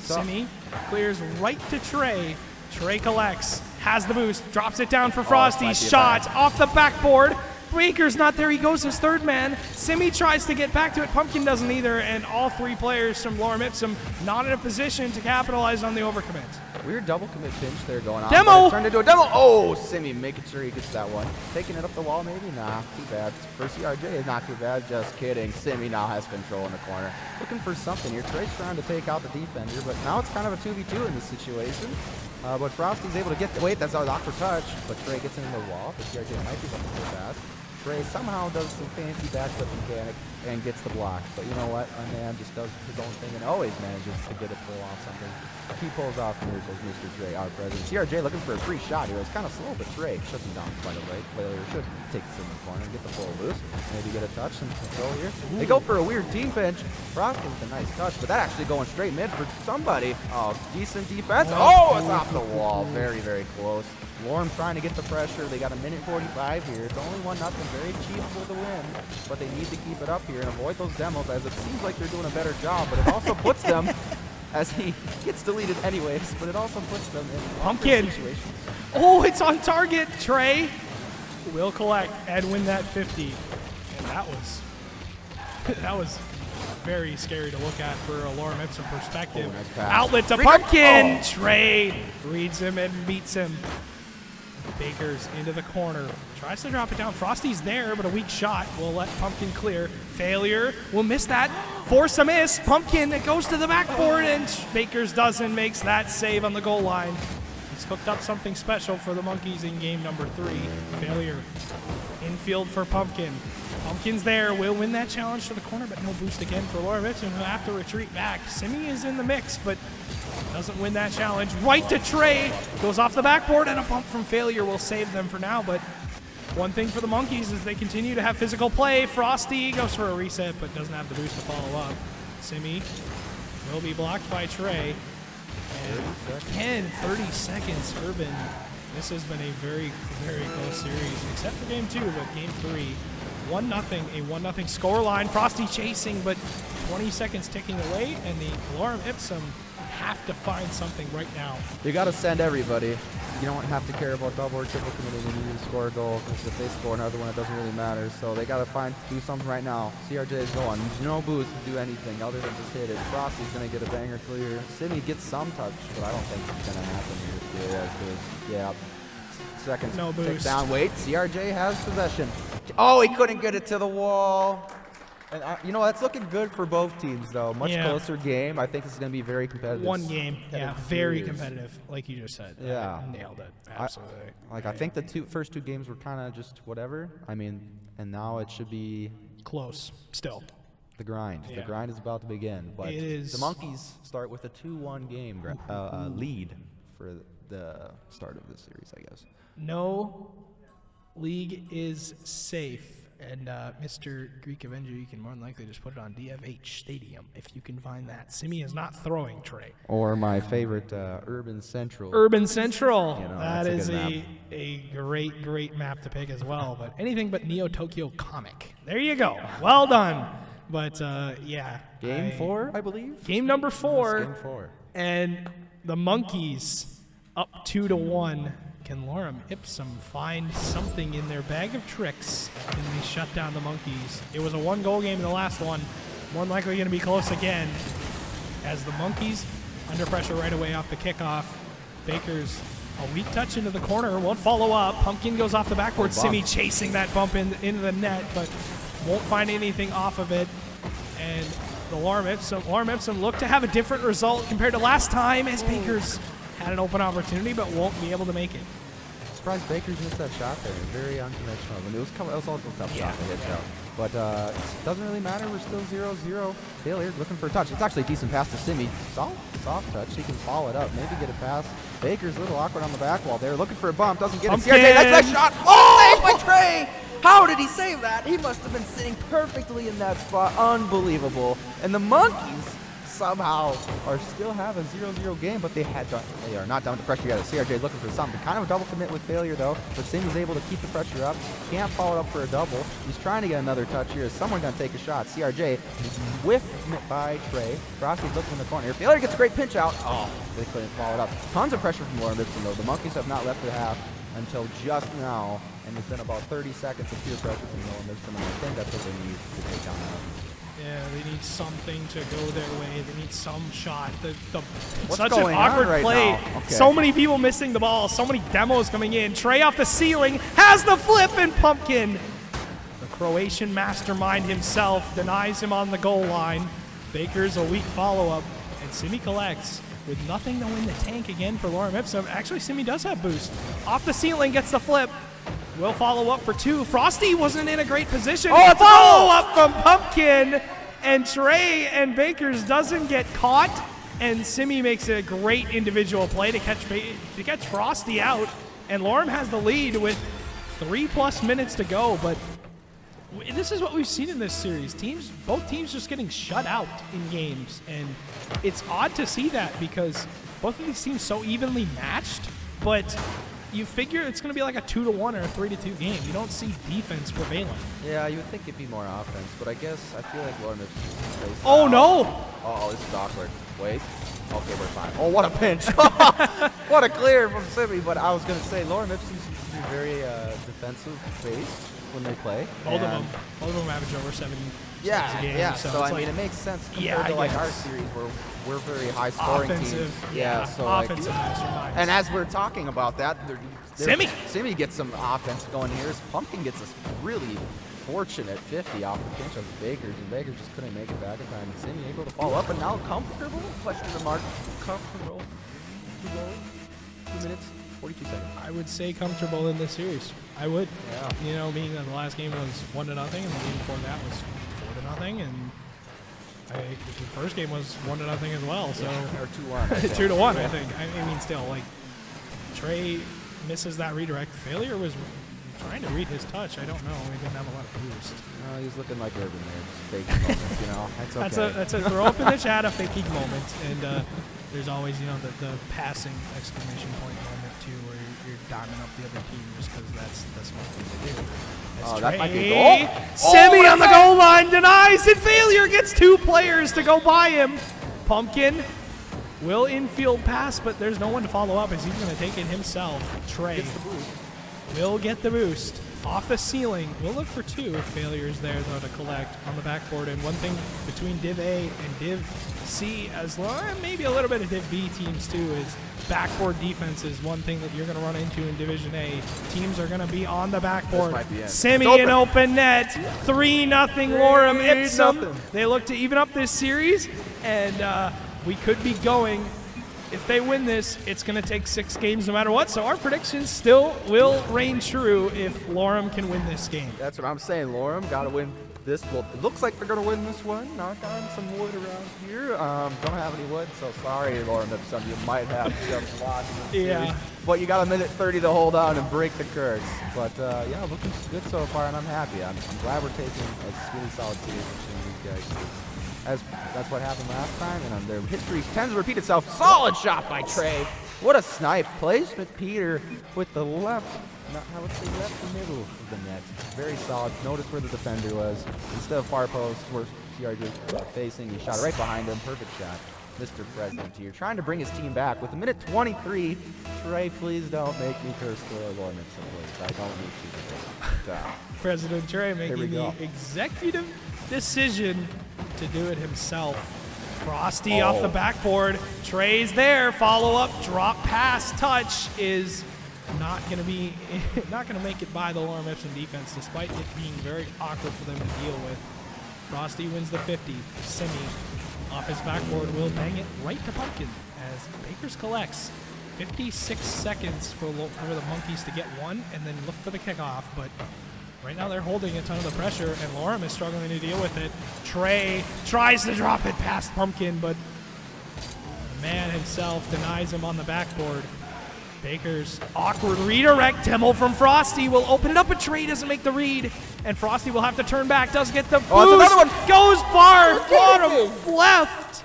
Simi clears right to Trey. Trey collects, has the boost, drops it down for Frosty. Shot off the backboard. Baker's not there. He goes his third man. Simi tries to get back to it. Pumpkin doesn't either. And all three players from Lorem Ipsum not in a position to capitalize on the overcommit. Weird double commit pinch there going on. Demo! Turned into a demo. Oh, Simi making sure he gets that one. Taking it up the wall maybe? Nah, too bad. For CRJ is not too bad. Just kidding. Simi now has control in the corner. Looking for something here. Trey's trying to take out the defender, but now it's kind of a 2v2 in this situation. But Frosty's able to get wait, that's an awkward touch, but Trey gets into the wall. But CRJ might be looking for fast. Trey somehow does some fancy backflip mechanic and gets the block. But you know what? My man just does his own thing and always manages to get a pull off something. He pulls off miracles, Mr. Trey, our president. CRJ looking for a free shot here. It's kind of slow, but Trey shuts him down quite a bit. Player should take this in the corner and get the pull loose. Maybe get a touch and control here. They go for a weird team pinch. Frosty with a nice touch, but that actually going straight mid for somebody. Oh, decent defense. Oh, it's off the wall. Very, very close. Lorem trying to get the pressure. They got a minute 45 here. It's only 1-0. Very achievable to win, but they need to keep it up here and avoid those demos as it seems like they're doing a better job, but it also puts them, as he gets deleted anyways, but it also puts them in Pumpkin. situations. Oh, it's on target. Trey will collect and win that 50. And that was very scary to look at for a Lorem Ipsum perspective. Oh, nice pass. Outlet to Pumpkin. Trey reads him and meets him. Baker's into the corner. Tries to drop it down. Frosty's there, but a weak shot will let Pumpkin clear. Failure. Will miss that. Force a miss. Pumpkin, it goes to the backboard, and Baker's dozen makes that save on the goal line. He's cooked up something special for the Monkeys in game number 3. Failure. Infield for Pumpkin. Pumpkin's there. Will win that challenge to the corner, but no boost again for Lorem Ipsum. He'll have to retreat back. Simi is in the mix, but doesn't win that challenge. Right to Trey. Goes off the backboard, and a bump from Failure will save them for now. But one thing for the Monkeys is they continue to have physical play. Frosty goes for a reset, but doesn't have the boost to follow up. Simi will be blocked by Trey. And again, 30 seconds, Urban. This has been a very, very close series, except for game 2, but game 3. 1-0, a 1-0 score line. Frosty chasing, but 20 seconds ticking away, and the Lorem Ipsum have to find something right now. You got to send everybody. You don't have to care about double or triple committing when you need to score a goal, because if they score another one, it doesn't really matter. So they got to do something right now. CRJ is going. No boost to do anything other than just hit it. Frosty's going to get a banger clear. Simi gets some touch, but I don't think it's going to happen here. Yeah. Seconds. No boost. Tick down. Wait. CRJ has possession. Oh, he couldn't get it to the wall. And you know, that's looking good for both teams, though. Much closer game. I think this is going to be very competitive. One game. Yeah, very competitive, like you just said. Yeah. Nailed it. Absolutely. I think the first two games were kind of just whatever. I mean, and now it should be close still. the grind. Yeah. The grind is about to begin. But It is. the Monkeys start with a 2-1 game lead for the start of this series, I guess. No league is safe. And Mr. Greek Avenger, you can more than likely just put it on DFH Stadium if you can find that. Simi is not throwing Trey. Or my favorite, Urban Central. Urban Central. You know, that that's is a a great, great map to pick as well. But anything but Neo Tokyo Comic. There you go. Well done. But yeah. Game 4, I believe? Game number 4. Yes, game 4. And the Monkeys up 2-1. Can Lorem Ipsum find something in their bag of tricks? Can they shut down the Monkeys? It was a 1-goal game in the last one. More than likely going to be close again. As the Monkeys under pressure right away off the kickoff. Baker's a weak touch into the corner. Won't follow up. Pumpkin goes off the backboard. Simi chasing that bump into the net, but won't find anything off of it. And the Lorem Ipsum look to have a different result compared to last time as Baker's had an open opportunity but won't be able to make it. surprised Bakers missed that shot there. Very unconventional. I mean, it was also a tough shot to hit, though. But it doesn't really matter. We're still 0-0. Failure looking for a touch. It's actually a decent pass to Simi. Soft touch. He can follow it up. Maybe get a pass. Baker's a little awkward on the back wall there. Looking for a bump. Doesn't get it. CRJ, that's that shot. Oh, saved by Trey. How did he save that? He must have been sitting perfectly in that spot. Unbelievable. And the Monkeys somehow still have a 0-0 game, but they are not down to pressure yet. CRJ looking for something. Kind of a double commit with failure, though. But Simi's able to keep the pressure up. Can't follow it up for a double. He's trying to get another touch here. Is someone going to take a shot? CRJ whiffed by Trey. Frosty's looking in the corner here. Failure gets a great pinch out. Oh, they couldn't follow it up. Tons of pressure from Lorem Ipsum, though. The Monkeys have not left their half until just now, and it's been about 30 seconds of pure pressure from Lorem Ipsum, and I think that's what they need to take down that. Yeah, they need something to go their way. They need some shot. What's such an going on awkward right play. now? Okay. So many people missing the ball. So many demos coming in. Trey off the ceiling has the flip, and Pumpkin, the Croatian mastermind himself, denies him on the goal line. Baker's a weak follow-up, and Simi collects with nothing to win the tank again for Lorem Ipsum. Actually, Simi does have boost. Off the ceiling, gets the flip. Will follow up for 2. Frosty wasn't in a great position. Oh, it's a follow up from Pumpkin, and Trey and Bakers doesn't get caught, and Simi makes a great individual play to catch Frosty out, and Lorem has the lead with 3+ minutes to go. But this is what we've seen in this series. Both teams just getting shut out in games, and it's odd to see that because both of these teams so evenly matched, but you figure it's going to be like a 2-1 or a 3-2 game. You don't see defense prevailing. Yeah, you would think it'd be more offense, but I guess I feel like Lorem Ipsum is Oh, no! Oh, this is awkward. Wait. Okay, we're fine. Oh, what a pinch. What a clear from Simi, but I was going to say Lorem Ipsum seems to be very defensive-based when they play. Both of them average over 7 Yeah, a game. yeah. So, So I it's mean, like it makes sense compared Yeah, to I like our guess. series where we're very high-scoring offensive. teams. Yeah, so like, offensive masterminds. and as we're talking about that, Simi gets some offense going here. Pumpkin gets a really fortunate 50 off the pinch of Bakers, and Bakers just couldn't make it back in time. And Simi able to follow up, and now comfortable? Question mark. Comfortable. 2 minutes, 42 seconds. I would say comfortable in this series. I would. Yeah. You know, being that the last game was 1-0, and the game before that was 4-0, and the first game was 1-0 as well. So Or 2-1. 2-1, I think. I mean, still, like, Trey misses that redirect. Failure was trying to read his touch. I don't know. He didn't have a lot of boost. He's looking like Urban there. Just faking moments, you know. That's okay. That's a throw up in the chat, a faking moment, and there's always, you know, the passing exclamation point moment too, where you're diming up the other team just because that's what they do. Oh, that might be a Trey. goal. Semi Oh, on the goal line denies, and Failure gets 2 players to go by him. Pumpkin will infield pass, but there's no one to follow up as he's going to take it himself. Trey will get the boost. Off the ceiling, we'll look for 2 failures there, though, to collect on the backboard. And one thing between Div A and Div C, as well, and maybe a little bit of Div B teams too, is backboard defense is one thing that you're going to run into in Division A. Teams are going to be on the backboard. This might be it. Semi It's an open net, 3-0 Lorem Ipsum. 3-0. They look to even up this series, and we could be going. If they win this, it's going to take 6 games no matter what. So our predictions still will reign true if Lorem can win this game. That's what I'm saying. Lorem got to win this. Well, it looks like they're going to win this one. Knock on some wood around here. Don't have any wood, so sorry, Lorem Ipsum. You might have just lost this Yeah. series. But you got a minute 30 to hold on and break the curse. But, yeah, looking good so far, and I'm happy. I'm glad we're taking a really solid series between these guys. That's what happened last time, and their history tends to repeat itself. Solid shot by Trey. What a snipe. Placement, Peter, with the left, I would say left the middle of the net. Very solid. Notice where the defender was. Instead of far post, where CR just facing, he shot right behind him. Perfect shot. Mr. President here, trying to bring his team back with a minute 23. Trey, please don't make me curse to Lorem Ipsum, please. I don't need to. President Trey we making the go. executive decision to do it himself. Frosty off the backboard. Trey's there. Follow up, drop pass, touch is not going to make it by the Lorem Ipsum defense, despite it being very awkward for them to deal with. Frosty wins the 50. Simi off his backboard will bang it right to Pumpkin as Bakers collects. 56 seconds for the Monkeys to get one and then look for the kickoff, but right now they're holding a ton of the pressure, and Lorem is struggling to deal with it. Trey tries to drop it past Pumpkin, but the man himself denies him on the backboard. Baker's awkward redirect demo from Frosty will open it up, but Trey doesn't make the read, and Frosty will have to turn back, does get the boost, another one. goes far, bottom left,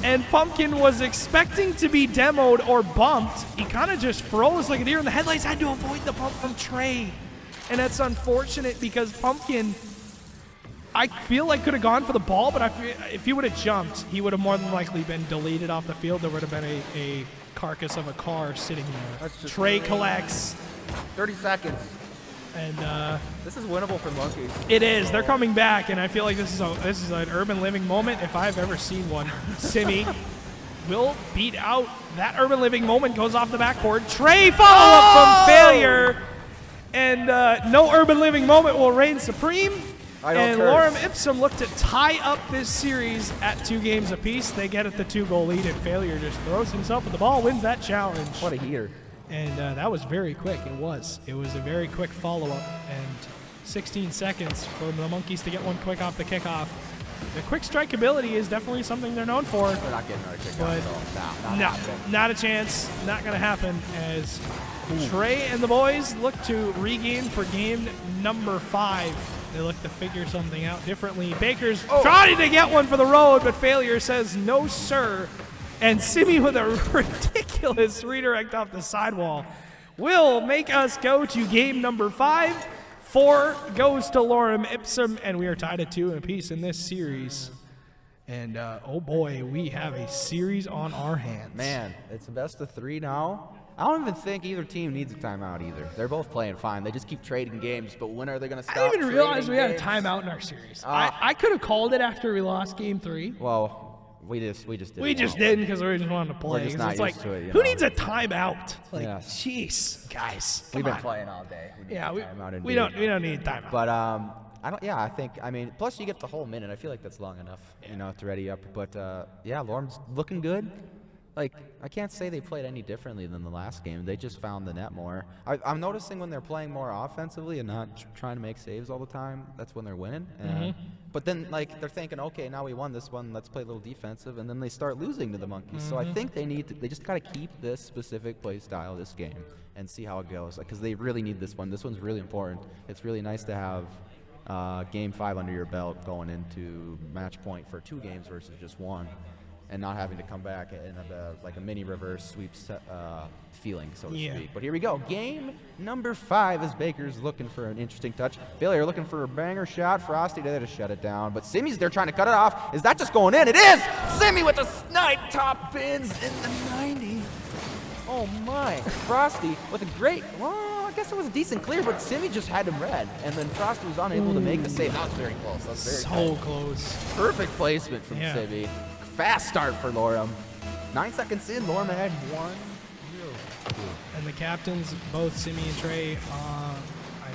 and Pumpkin was expecting to be demoed or bumped. He kind of just froze like a deer in the headlights, had to avoid the bump from Trey, and that's unfortunate because Pumpkin, I feel like could have gone for the ball, but if he would have jumped, he would have more than likely been deleted off the field. There would have been a carcass of a car sitting there. Trey collects. 30 seconds. And this is winnable for Monkeys. it is. They're coming back, and I feel like this is an urban living moment if I've ever seen one. Simi will beat out that urban living moment, goes off the backboard. Trey follow up from failure, and no urban living moment will reign supreme. And Lorem Ipsum look to tie up this series at 2 games apiece. They get at the 2-goal lead, and Failure just throws himself at the ball, wins that challenge. What a heater. And that was very quick. It was a very quick follow-up, and 16 seconds for the Monkeys to get one quick off the kickoff. The quick strike ability is definitely something they're known for. They're not getting another But kickoff. no, not a chance. Not going to happen as Trey and the boys look to regain for game number 5. They look to figure something out differently. Baker's trying to get one for the road, but Failure says no, sir. And Simi with a ridiculous redirect off the sidewall will make us go to game number 5. 4 goes to Lorem Ipsum, and we are tied at 2 apiece in this series. And oh boy, we have a series on our hands. Man, it's a best of 3 now. I don't even think either team needs a timeout either. They're both playing fine. They just keep trading games, but when are they going to stop? I didn't even realize we had a games? timeout in our series. I could have called it after we lost game 3. Well, we just didn't. We just didn't because we just wanted to play. We're just not it's used like, to it, you who know. needs a timeout? Like, Yeah. jeez, guys, We've come been on. playing all day. Yeah, we we don't need a timeout. But I don't. Yeah, I think. I mean, plus you get the whole minute. I feel like that's long enough, you know, to ready up. But yeah, Lorem's looking good. Like, I can't say they played any differently than the last game. They just found the net more. I'm noticing when they're playing more offensively and not trying to make saves all the time, that's when they're winning. But then, like, they're thinking, okay, now we won this one, let's play a little defensive, and then they start losing to the Monkeys. So I think they just got to keep this specific play style this game and see how it goes, because they really need this one. This one's really important. It's really nice to have game 5 under your belt going into match point for 2 games versus just 1. And not having to come back in like a mini reverse sweep feeling, so to speak. But here we go. Game number 5 is Baker's looking for an interesting touch. Failure looking for a banger shot. Frosty there to shut it down. But Simi's there trying to cut it off. Is that just going in? It is! Simi with the snipe top pins in the 90. Oh my. Frosty with a great, well, I guess it was a decent clear, but Simi just had him red. And then Frosty was unable to make the save. That was very close. That was very close. Perfect placement from Simi. Fast start for Lorem. 9 seconds in, Lorem had 1-0. And the captains, both Simi and Trey, I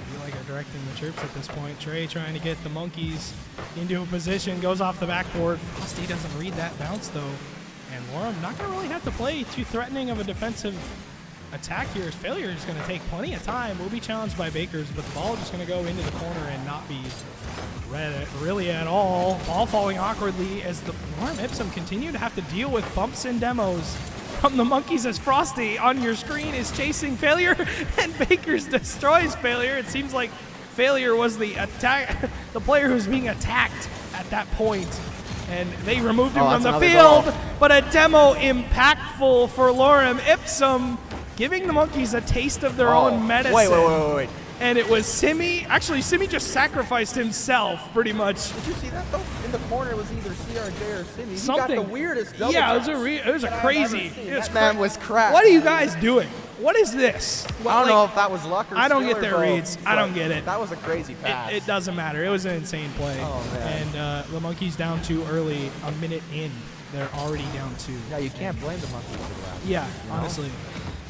feel like are directing the troops at this point. Trey trying to get the Monkeys into a position, goes off the backboard. Frosty doesn't read that bounce though. And Lorem not going to really have to play too threatening of a defensive attack here. His Failure is going to take plenty of time. Will be challenged by Bakers, but the ball just going to go into the corner and not be read really at all. Ball falling awkwardly as the Lorem Ipsum continue to have to deal with bumps and demos from the Monkeys as Frosty on your screen is chasing Failure and Bakers destroys Failure. It seems like Failure was the player who's being attacked at that point. And they removed him from the field, but a demo impactful for Lorem Ipsum, giving the Monkeys a taste of their own medicine. Wait. And it was Simi. Actually, Simi just sacrificed himself, pretty much. Did you see that, though? In the corner, it was either CRJ or Simi. Something. He got the weirdest double Yeah, touch it was a crazy. That man was cracked. What are you guys doing? What is this? I don't know if that was luck or I don't skill get or their both, reads. I don't get it. That was a crazy pass. It doesn't matter. It was an insane play. Oh, man. And the Monkeys down 2 early, a minute in. They're already down 2. Yeah, you can't blame the Monkeys for that. Yeah, you know? honestly.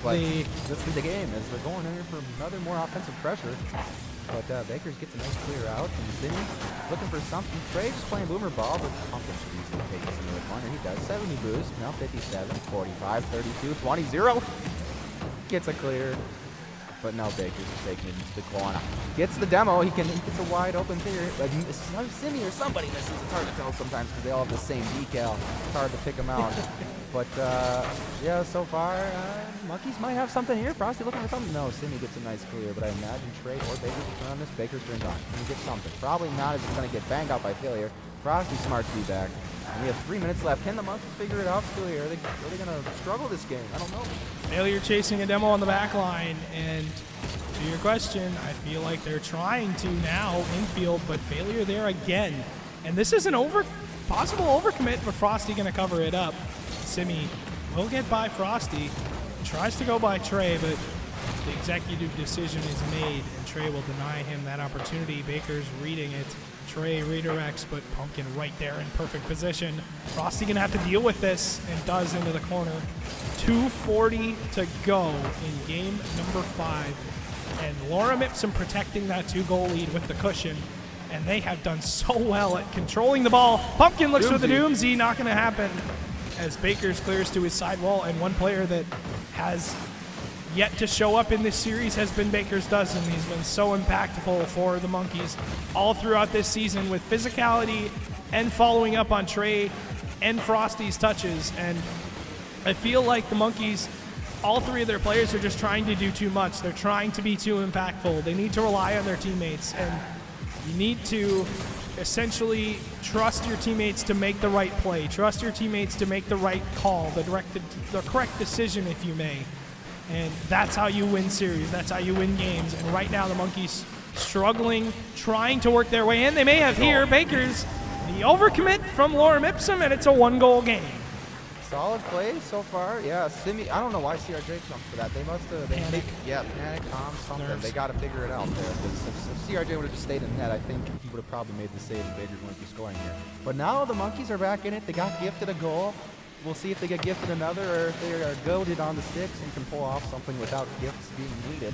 But this is the game as they're going in here for another more offensive pressure. But Bakers gets a nice clear out from Simi, looking for something. Trey just playing boomer ball, but Pumpkin should easily take this into the corner. He does. 70 boost, now 57, 45, 32, 20, 0. Gets a clear. But now Baker's just taking it into the corner. Gets the demo. He gets a wide open theory. Like Simi or somebody misses. It's hard to tell sometimes because they all have the same decal. It's hard to pick them out. But yeah, so far, Monkeys might have something here. Frosty looking for something. No, Simi gets a nice clear, but I imagine Trey or Baker will turn on this. Baker's turns on. Can he get something? Probably not, as he's going to get banged out by Failure. Frosty smart to be back. And we have 3 minutes left. Can the Monkeys figure it out still here? Are they going to struggle this game? I don't know. Failure chasing a demo on the back line, and to your question, I feel like they're trying to now infield, but Failure there again. And this is an possible overcommit, but Frosty going to cover it up. Simi will get by Frosty, tries to go by Trey, but the executive decision is made, and Trey will deny him that opportunity. Baker's reading it. Trey redirects, but Pumpkin right there in perfect position. Frosty gonna have to deal with this, and does into the corner. 2:40 to go in game number 5. And Lorem Ipsum protecting that 2-goal lead with the cushion. And they have done so well at controlling the ball. Pumpkin looks for the Doomsy, not gonna happen. As Baker's clears to his side wall, and one player that has yet to show up in this series has been Baker's Dozen. He's been so impactful for the Monkeys all throughout this season with physicality and following up on Trey and Frosty's touches. And I feel like the Monkeys, all 3 of their players are just trying to do too much. They're trying to be too impactful. They need to rely on their teammates, and you need to essentially trust your teammates to make the right play. Trust your teammates to make the right call, the correct decision, if you may. And that's how you win series. That's how you win games. And right now the Monkeys struggling, trying to work their way in. They may have here Baker's the overcommit from Lorem Ipsum, and it's a 1-goal game. Solid play so far. Yeah, Simi. I don't know why CRJ jumped for that. They must have. Panic. Panic, calm, something. Nerves. They got to figure it out there. If CRJ would have just stayed in net, I think he would have probably made the save, and Baker's going to be scoring here. But now the Monkeys are back in it. They got gifted a goal. We'll see if they get gifted another, or if they are goaded on the sticks and can pull off something without gifts being needed.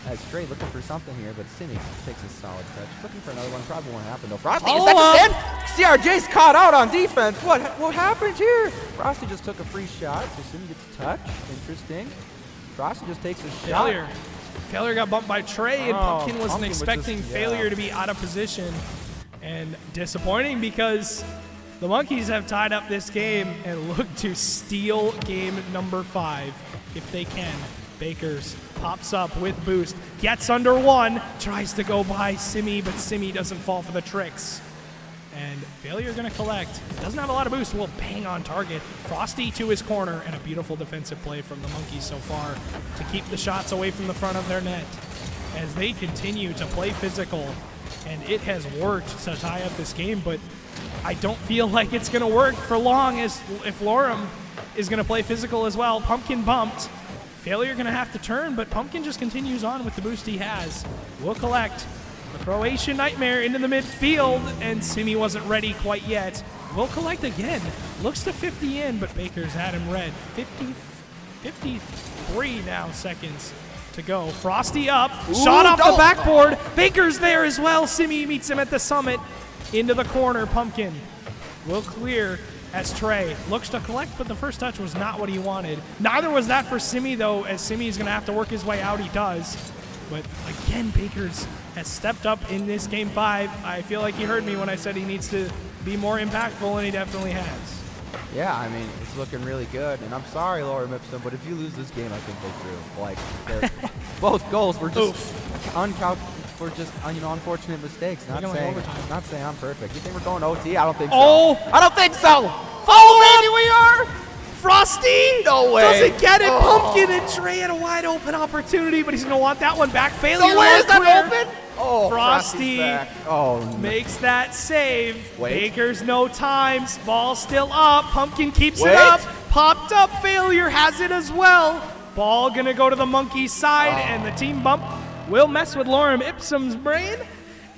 As Trey looking for something here, but Simi takes a solid touch. Looking for another one. Probably won't happen though. Frosty is second in. CRJ's caught out on defense. What happened here? Frosty just took a free shot, so Simi gets a touch. Interesting. Frosty just takes a shot. Failure got bumped by Trey, and Pumpkin wasn't Pumpkin was expecting just- Failure to be out of position. And disappointing because the Monkeys have tied up this game and look to steal game number 5 if they can. Baker's pops up with boost, gets under 1, tries to go by Simi, but Simi doesn't fall for the tricks. And Failure gonna collect. Doesn't have a lot of boost, will bang on target. Frosty to his corner, and a beautiful defensive play from the Monkeys so far to keep the shots away from the front of their net as they continue to play physical. And it has worked to tie up this game, but I don't feel like it's gonna work for long as if Lorem is gonna play physical as well. Pumpkin bumped. Failure gonna have to turn, but Pumpkin just continues on with the boost he has. Will collect the Croatian Nightmare into the midfield, and Simi wasn't ready quite yet. Will collect again. Looks to 50 in, but Baker's had him red. 53 now seconds to go. Frosty up, shot off the backboard. Baker's there as well. Simi meets him at the summit. Into the corner, Pumpkin will clear as Trey looks to collect, but the first touch was not what he wanted. Neither was that for Simi, though, as Simi is going to have to work his way out. He does. But again, Baker's has stepped up in this game 5. I feel like he heard me when I said he needs to be more impactful, and he definitely has. Yeah, I mean, it's looking really good. And I'm sorry, Lorem Ipsum, but if you lose this game, I think they threw. Like, both goals were just unfortunate mistakes. Not saying I'm perfect. You think we're going OT? I don't think so. I don't think so. Oh, maybe we are. Frosty No way. doesn't get it. Pumpkin and Trey had a wide open opportunity, but he's going to want that one back. Failure. No way, is that open? Oh, Frosty back. Oh, no. makes that save. Wait. Baker's no time. Ball still up. Pumpkin keeps it up. Popped up. Failure has it as well. Ball going to go to the Monkey side, and the team bump will mess with Lorem Ipsum's brain.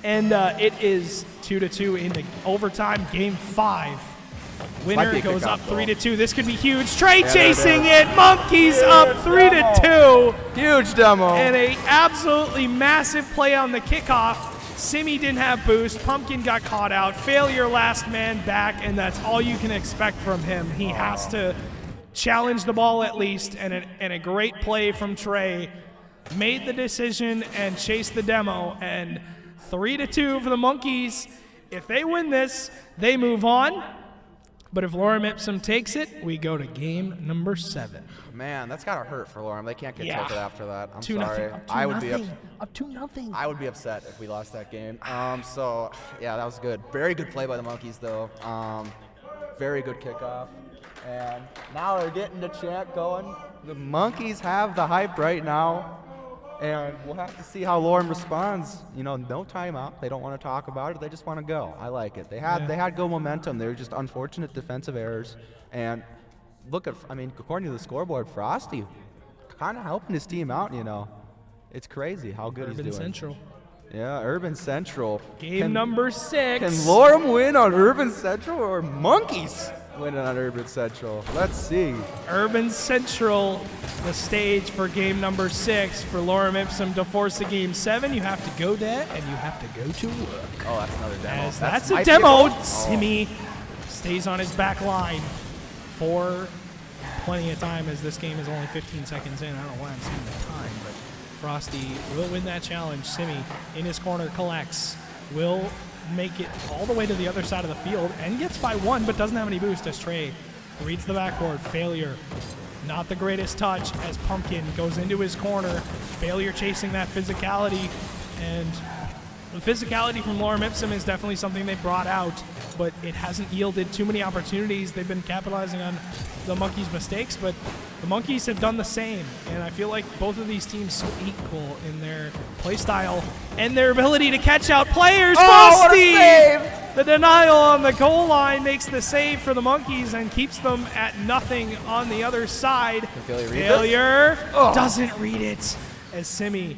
And it is 2-2 into overtime, game 5. Winner goes up 3-2. This could be huge. Trey chasing it. Monkeys up 3-2. Huge demo. And a absolutely massive play on the kickoff Simi didn't have boost. Pumpkin got caught out. Failure last man back, and that's all you can expect from him. He has to challenge the ball at least, and a great play from Trey made the decision and chased the demo. And 3-2 for the Monkeys. If they win this, they move on. But if Lorem Ipsum takes it, we go to game number 7. Man, that's gotta hurt for Lorem. They can't get Yeah. tilted after that. I'm 2-0. sorry. Up I would be Up 2-0. I would be upset if we lost that game. So yeah, that was good. Very good play by the Monkeys though. Very good kickoff. And now they're getting the chant going. The Monkeys have the hype right now. And we'll have to see how Lorem responds. You know, no timeout. They don't want to talk about it. They just want to go. I like it. They had good momentum. They were just unfortunate defensive errors. And look at, I mean, according to the scoreboard, Frosty kind of helping his team out, you know. It's crazy how good he's Urban doing. Central. Yeah, Urban Central. Game number 6. Can Lorem win on Urban Central or Monkeys winning on Urban Central? Let's see. Urban Central, the stage for game number 6 for Lorem Ipsum to force a game 7. You have to go there and you have to go to work. Oh, that's another demo. As that's might a be demo. goal. Simi stays on his back line for plenty of time, as this game is only 15 seconds in. I don't know why I'm seeing the time, but Frosty will win that challenge. Simi in his corner collects, will make it all the way to the other side of the field and gets by 1, but doesn't have any boost as Trey reads the backboard. Failure. Not the greatest touch as Pumpkin goes into his corner. Failure chasing that physicality, and the physicality from Lorem Ipsum is definitely something they brought out, but it hasn't yielded too many opportunities. They've been capitalizing on the Monkeys' mistakes, but the Monkeys have done the same, and I feel like both of these teams so equal in their play style and their ability to catch out players. What a Frosty! save! The denial on the goal line makes the save for the Monkeys and keeps them at nothing on the other side. Failure read Failure doesn't read it as Simi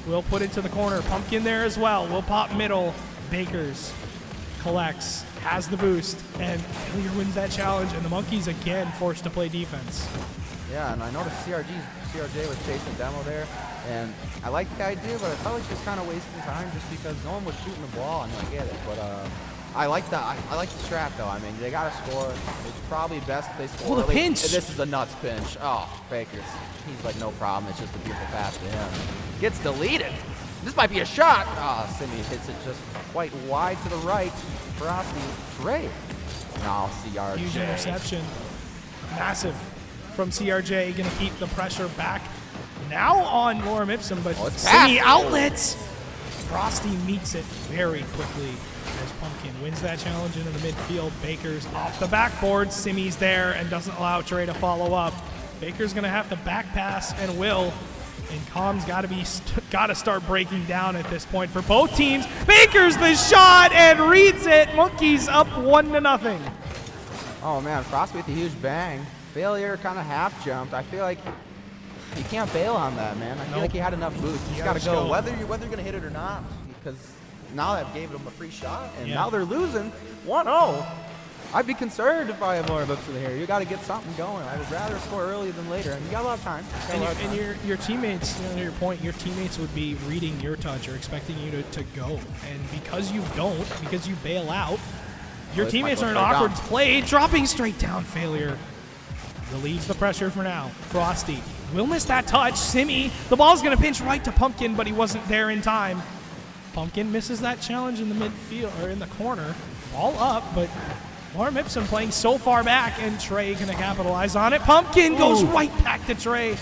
will put it to the corner. Pumpkin there as well. Will pop middle. Bakers collects, has the boost, and Failure wins that challenge, and the Monkeys again forced to play defense. Yeah, and I noticed CRJ was chasing demo there, and I liked the idea, but I felt like he was kind of wasting time just because no one was shooting the ball. I mean, I get it, but I like that. I like the strat though. I mean, they got to score. It's probably best if they score. The early. pinch. This is a nuts pinch. Oh, Bakers. He's like, no problem. It's just a beautiful pass to him. Gets deleted. This might be a shot. Oh, Simi hits it just quite wide to the right. Frosty. Trey. Now CRJ. Huge interception. Massive from CRJ. Going to keep the pressure back now on Lorem Ipsum, but it's Simi passed. outlets. Frosty meets it very quickly as Pumpkin wins that challenge into the midfield. Baker's off the backboard. Simi's there and doesn't allow Trey to follow up. Baker's going to have to back pass and will. And Com's got to start breaking down at this point for both teams. Baker's the shot and reads it. Monkeys up 1-0. Oh man, Frosty with a huge bang. Failure kind of half jumped. I feel like you can't bail on that, man. I feel like he had enough boost. You just got to go, whether you're gonna hit it or not, because now that gave them a free shot, and now they're losing 1-0. I'd be concerned if I had more Ipsum here. You got to get something going. I would rather score earlier than later, and you got a lot of time. And your teammates, to your point, your teammates would be reading your touch or expecting you to go. And because you don't, because you bail out, your teammates are in awkward play, dropping straight down. Failure relieves the pressure for now. Frosty will miss that touch. Simi, the ball's going to pinch right to Pumpkin, but he wasn't there in time. Pumpkin misses that challenge in the midfield, or in the corner. Ball up, but Lorem Ipsum playing so far back, and Trey going to capitalize on it. Pumpkin goes right back to Trey.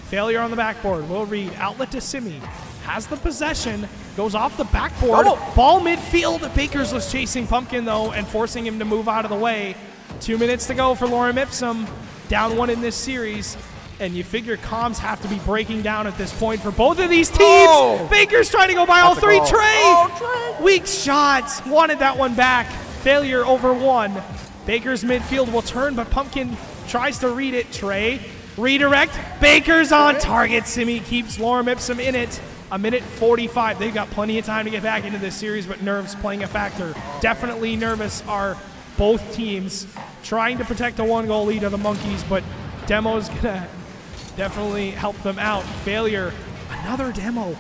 Failure on the backboard. Will read. Outlet to Simi. Has the possession. Goes off the backboard. Ball midfield. Bakers was chasing Pumpkin, though, and forcing him to move out of the way. 2 minutes to go for Lorem Ipsum. Down 1 in this series. And you figure comms have to be breaking down at this point for both of these teams. Baker's trying to go by all three. Trey! Weak shots. Wanted that one back. Failure over 1. Baker's midfield will turn, but Pumpkin tries to read it. Trey, redirect. Baker's on target. Simi keeps Lorem Ipsum in it. 1:45. They've got plenty of time to get back into this series, but nerves playing a factor. Definitely nervous are both teams trying to protect a 1-goal lead of the Monkeys, but Demo's gonna definitely help them out. Failure. Another demo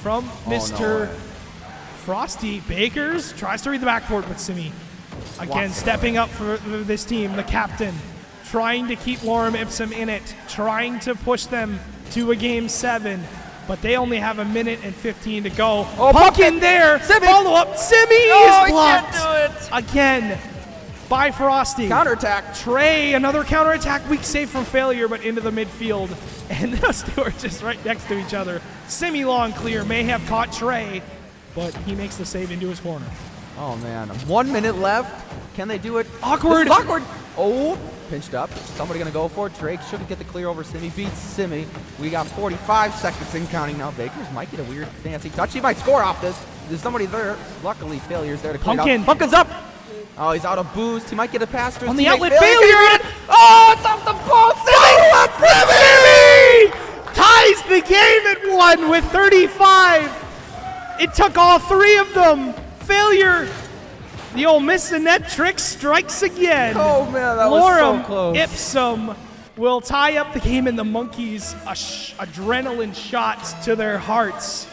from Mr. Frosty. Bakers tries to read the backboard, but Simi again stepping up for this team. The captain trying to keep Lorem Ipsum in it, trying to push them to a game 7, but they only have a minute and 15 to go. Oh, Pumpkin there, follow up. Simi is blocked again by Frosty. Counterattack. Trey, another counterattack. Weak save from failure, but into the midfield. And those two are just right next to each other. Semi long clear, may have caught Trey, but he makes the save into his corner. Oh man, 1 minute left. Can they do it? Awkward. This is awkward. Oh, pinched up. Somebody gonna go for it. Drake shouldn't get the clear over Simi. Beats Simi. We got 45 seconds in counting now. Bakers might get a weird fancy touch. He might score off this. There's somebody there. Luckily, Failure's there to clean Pumpkin. up. Pumpkin's up. Oh, he's out of boost. He might get a pass to his On the teammate. outlet, Failure. Oh, it's off the post. Simi ties the game at 1 with 35. It took all 3 of them. Failure. The old miss the net trick strikes again. Oh man, that was Lorem so close. Ipsum will tie up the game, and the Monkeys adrenaline shot to their hearts.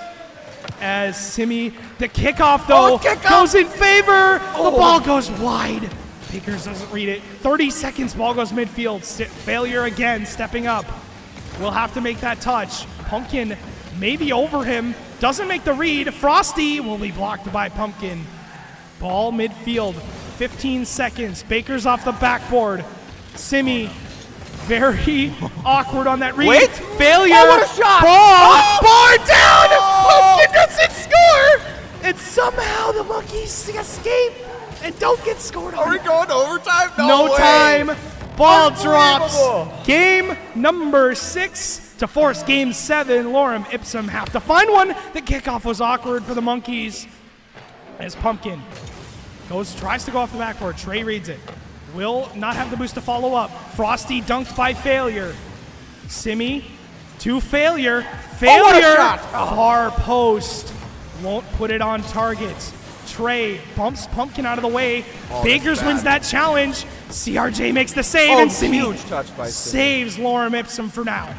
As Simi, the kickoff though, goes in favor. The ball goes wide. Bakers doesn't read it. 30 seconds, ball goes midfield. Failure again, stepping up. We'll have to make that touch. Pumpkin maybe over him. Doesn't make the read. Frosty will be blocked by Pumpkin. Ball midfield, 15 seconds. Bakers off the backboard. Simi, very awkward on that read. Wait. Failure. Oh, what a shot. Bar down. Pumpkin doesn't score. And somehow the Monkeys escape and don't get scored on. Are we going to overtime? No way. time. Ball drops. Unbelievable. Game number 6 to force game 7. Lorem Ipsum have to find one. The kickoff was awkward for the Monkeys. As Pumpkin tries to go off the backboard. Trey reads it. Will not have the boost to follow up. Frosty dunked by Failure. Simi to Failure. Failure. what a shot. Far post. Won't put it on target. Trey bumps Pumpkin out of the way. Bakers wins that challenge. CRJ makes the save, and Simi huge touch by Simi. saves Lorem Ipsum for now.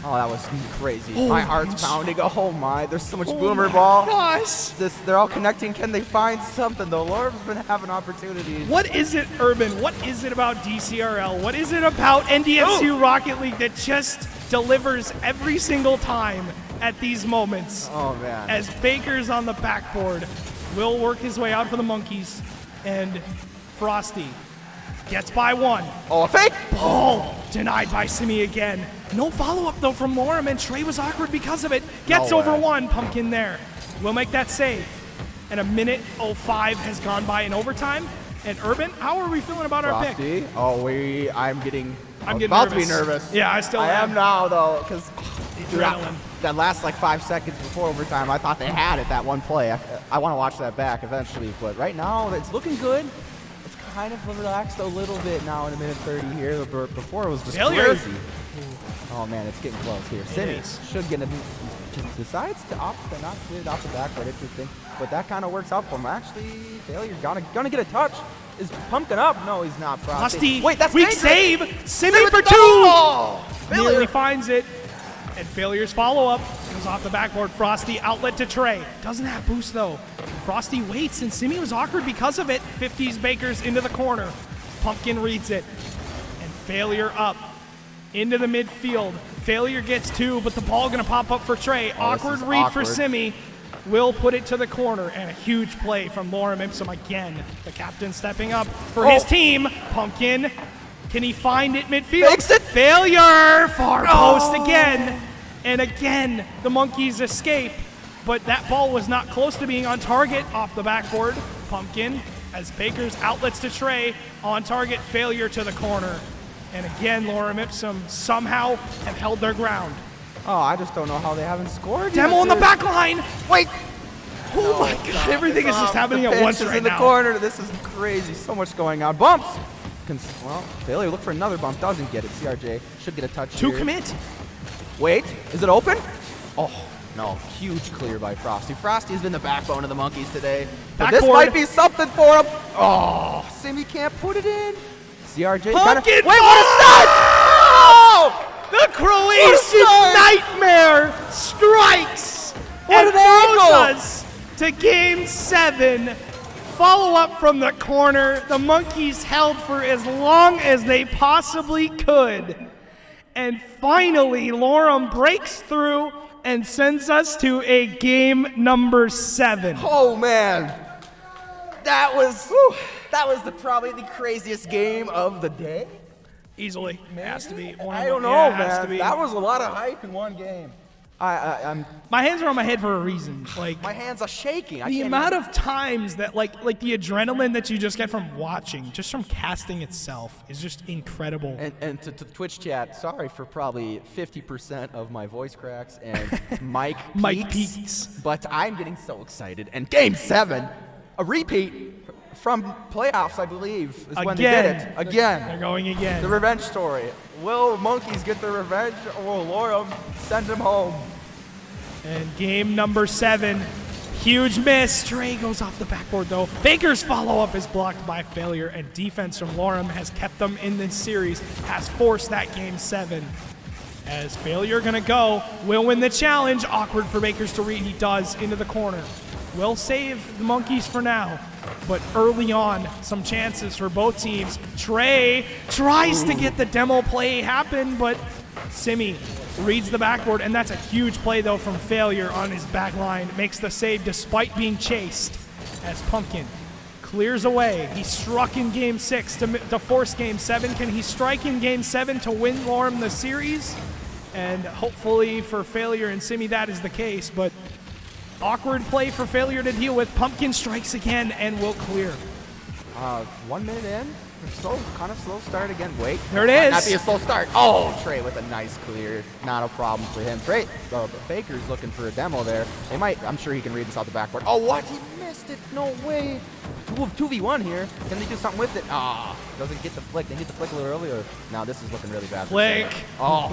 Oh, that was crazy. Oh, my heart's pounding. Oh my, there's so much Oh boomer my ball. gosh. They're all connecting. Can they find something though? Lorem's been having opportunities. What is it, Urban? What is it about DCRL? What is it about NDSU Rocket League that just delivers every single time at these moments? Oh man. As Baker's on the backboard, will work his way out for the Monkeys, and Frosty gets by 1. Oh, a fake. Ball denied by Simi again. No follow-up though from Lorem, and Trey was awkward because of it. Gets No over way. 1. Pumpkin there. Will make that save. And a minute 05 has gone by in overtime. And Urban, how are we feeling about our pick? Frosty. Oh, I'm getting getting about nervous. to be nervous. Yeah, I still I am now though, because Adrenaline. that last like 5 seconds before overtime, I thought they had it that one play. I want to watch that back eventually, but right now it's looking good. It's kind of relaxed a little bit now in a minute 30 here, but before it was just Failure. crazy. Oh man, it's getting close here. Simi is. should get just decides to opt to not get it off the backboard. Interesting, but that kind of works out for him. Actually, Failure gonna get a touch. Is Pumpkin up? No, he's not. Frosty, Wait, that's weak dangerous. save. Simi for 2. Oh, Nearly Failure. finds it. And Failure's follow-up goes off the backboard. Frosty outlet to Trey. Doesn't have boost though. Frosty waits, and Simi was awkward because of it. 50s Bakers into the corner. Pumpkin reads it. And Failure up into the midfield. Failure gets 2, but the ball gonna pop up for Trey. Awkward is read for awkward. Simi. Will put it to the corner, and a huge play from Lorem Ipsum again. The captain stepping up for his team. Pumpkin, can he find it midfield? Fakes it. Failure! Far post again. And again, the Monkeys escape, but that ball was not close to being on target off the backboard. Pumpkin, as Baker's outlets to Trey, on target, Failure to the corner. And again, Lorem Ipsum somehow have held their ground. Oh, I just don't know how they haven't scored. Demo yet. on the back line. Wait. Oh my God, everything is just happening at once is right in the now. corner. This is crazy. So much going on. Bumps. Well, Failure look for another bump. Doesn't get it. CRJ should get a touch To here. commit. Wait, is it open? Oh, no. Huge clear by Frosty. Frosty's been the backbone of the Monkeys today. But this Backboard. might be something for him. Oh, Simi can't put it in. CRJ Pumpkin wait, what a start! Oh! The Croatian start! nightmare strikes What and an angle! throws us to Game 7. Follow up from the corner. The Monkeys held for as long as they possibly could. And finally, Lorem breaks through and sends us to a game number 7. Oh man, that was probably the craziest game of the day. Easily. Has to be. I don't know, Yeah, has to man. be. That was a lot of hype in one game. I'm My hands are on my head for a reason. Like, my hands are shaking. the amount of times that like the adrenaline that you just get from watching, just from casting itself, is just incredible. And to Twitch chat, sorry for probably 50% of my voice cracks and mic peaks. But I'm getting so excited. And Game 7, a repeat from playoffs, I believe, is when they did it. They're Again. going again. The revenge story. Will Monkeys get their revenge, or will Lorem send them home? And game number 7, huge miss. Trey goes off the backboard though. Baker's follow-up is blocked by failure, and defense from Lorem has kept them in this series, has forced that game 7. As failure gonna go, will win the challenge. Awkward for Bakers to read. He does into the corner. Will save the Monkeys for now. But early on, some chances for both teams. Trey tries to get the demo play happen, but Simi reads the backboard, and that's a huge play though from failure on his back line. Makes the save despite being chased as Pumpkin clears away. He struck in game 6 to force game 7. Can he strike in game 7 to win Lorem the series? And hopefully for failure and Simi that is the case, but awkward play for failure to deal with. Pumpkin strikes again and will clear. 1 minute in. Kind of slow start again. Wait. There it Might is. not be a slow start. Oh, Trey with a nice clear. Not a problem for him. Trey, Baker's looking for a demo there. They might. I'm sure he can read this out the backboard. Oh, what? He missed it. No way. 2v1 here. Can they do something with it? Doesn't get the flick. They hit the flick a little earlier. Now this is looking really bad. Flick. Oh,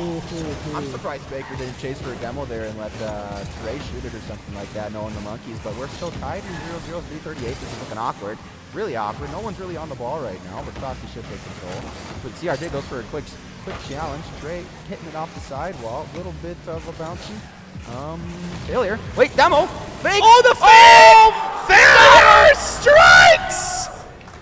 I'm surprised Baker didn't chase for a demo there and let Trey shoot it or something like that, knowing the Monkeys. But we're still tied in 0-0, 3:38. This is looking awkward. Really awkward. No one's really on the ball right now, but Frosty should take control. But CRJ goes for a quick challenge. Trey hitting it off the sidewall. A little bit of a bouncing. Failure. Wait, demo. Fake. Oh, the fake! Failure strikes!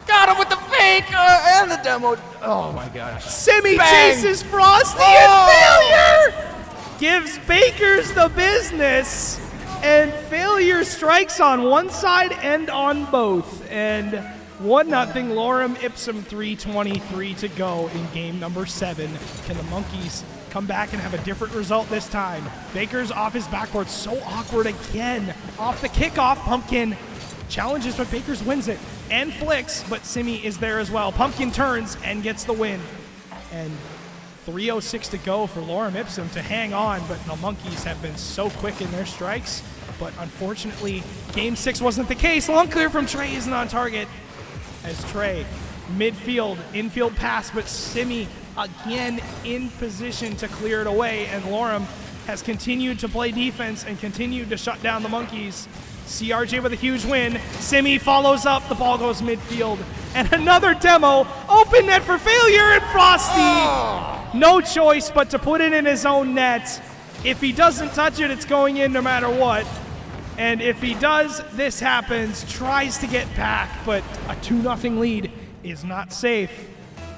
Got him with the fake and the demo. Oh my gosh. Simi Bang. chases Frosty and failure! Gives Bakers the business, and failure strikes on one side and on both. And 1-0 Lorem Ipsum, 3:23 to go in game number 7. Can the Monkeys come back and have a different result this time? Baker's off his backboard, so awkward again. Off the kickoff, Pumpkin challenges, but Bakers wins it and flicks, but Simi is there as well. Pumpkin turns and gets the win. And 3:06 to go for Lorem Ipsum to hang on, but the Monkeys have been so quick in their strikes. But unfortunately, game 6 wasn't the case. Long clear from Trey isn't on target. As Trey, midfield, infield pass, but Simi again in position to clear it away, and Lorem has continued to play defense and continued to shut down the Monkeys. CRJ with a huge win. Simi follows up, the ball goes midfield, and another demo. Open net for failure, and Frosty, no choice but to put it in his own net. If he doesn't touch it, it's going in no matter what. And if he does, this happens. Tries to get back, but a 2-0 lead is not safe.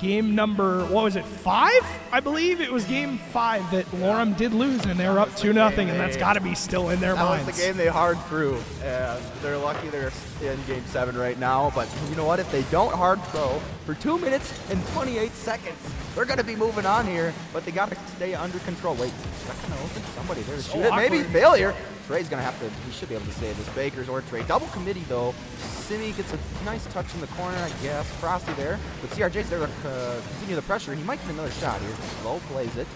Game number, 5? I believe it was game 5 that Lorem did lose, and they're up 2-0, and that's got to be still in their minds. That was the game they hard threw, and they're lucky they're in game 7 right now. But you know what? If they don't hard throw for 2 minutes and 28 seconds, they're going to be moving on here, but they got to stay under control. Wait, is that going to open? Somebody there to shoot it. Maybe failure. Trey's going to have to, he should be able to save this. Bakers or Trey. Double committee, though. Simi gets a nice touch in the corner, I guess. Frosty there. But CRJ's there to continue the pressure. He might get another shot here. Low plays it.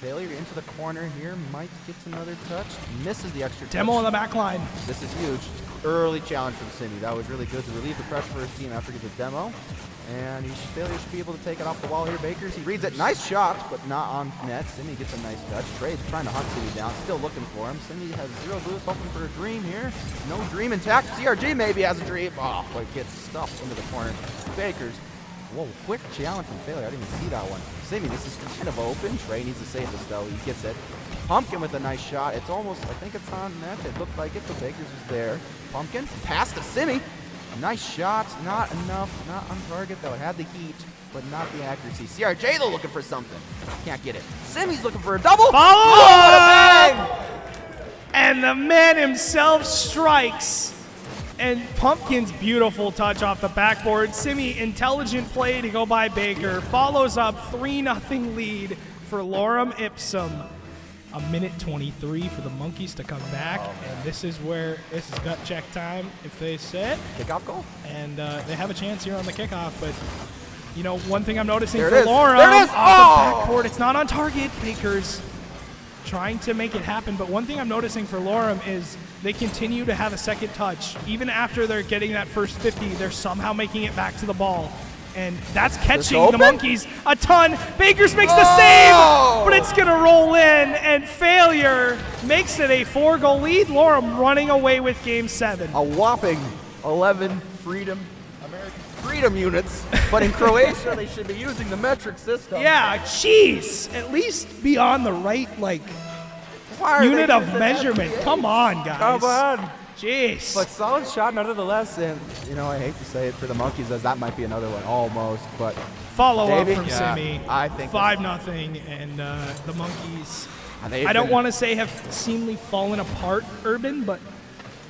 Failure into the corner here. Might get another touch. Misses the extra touch. Demo on the back line. This is huge. Early challenge from Simi. That was really good to relieve the pressure for his team after he gets a demo. And Failure should be able to take it off the wall here. Bakers, he reads it. Nice shot, but not on net. Simi gets a nice touch. Trey's trying to hunt Simi down. Still looking for him. Simi has 0 boost, hoping for a dream here. No dream intact. CRG maybe has a dream. Oh, boy, gets stuffed into the corner. Bakers Whoa, quick challenge from Failure. I didn't even see that one. Simi, this is kind of open. Trey needs to save this, though. He gets it. Pumpkin with a nice shot. It's almost, I think it's on net. It looked like it. The Bakers was there. Pumpkin, pass to Simi. Nice shots. Not enough. Not on target, though. It had the heat, but not the accuracy. CRJ, though, looking for something. Can't get it. Simi's looking for a double. Follow up! Bang! And the man himself strikes. And Pumpkin's beautiful touch off the backboard. Simi, intelligent play to go by Baker. Follows up 3-0 lead for Lorem Ipsum. A minute 23 for the Monkeys to come back. And this is gut check time if they set. Kickoff goal. And they have a chance here on the kickoff. But, you know, one thing I'm noticing There for it is. Lorem, There it is. off the backboard, it's not on target. Baker's trying to make it happen, but one thing I'm noticing for Lorem is they continue to have a second touch. Even after they're getting that first 50, they're somehow making it back to the ball. And that's catching the Monkeys a ton. Bakers makes the save, but it's going to roll in, and Failure makes it a 4-goal lead. Lorem running away with Game 7. A whopping 11 American freedom units, but in Croatia they should be using the metric system. Yeah, jeez. At least be on the right, unit of measurement. Come on, guys. Come on. Jeez. But solid shot nonetheless, and you know I hate to say it for the Monkeys as that might be another one almost, but follow up David? from Yeah, Simi. I think 5-0, and the Monkeys. they've I don't been- want to say have seemingly fallen apart, Urban, but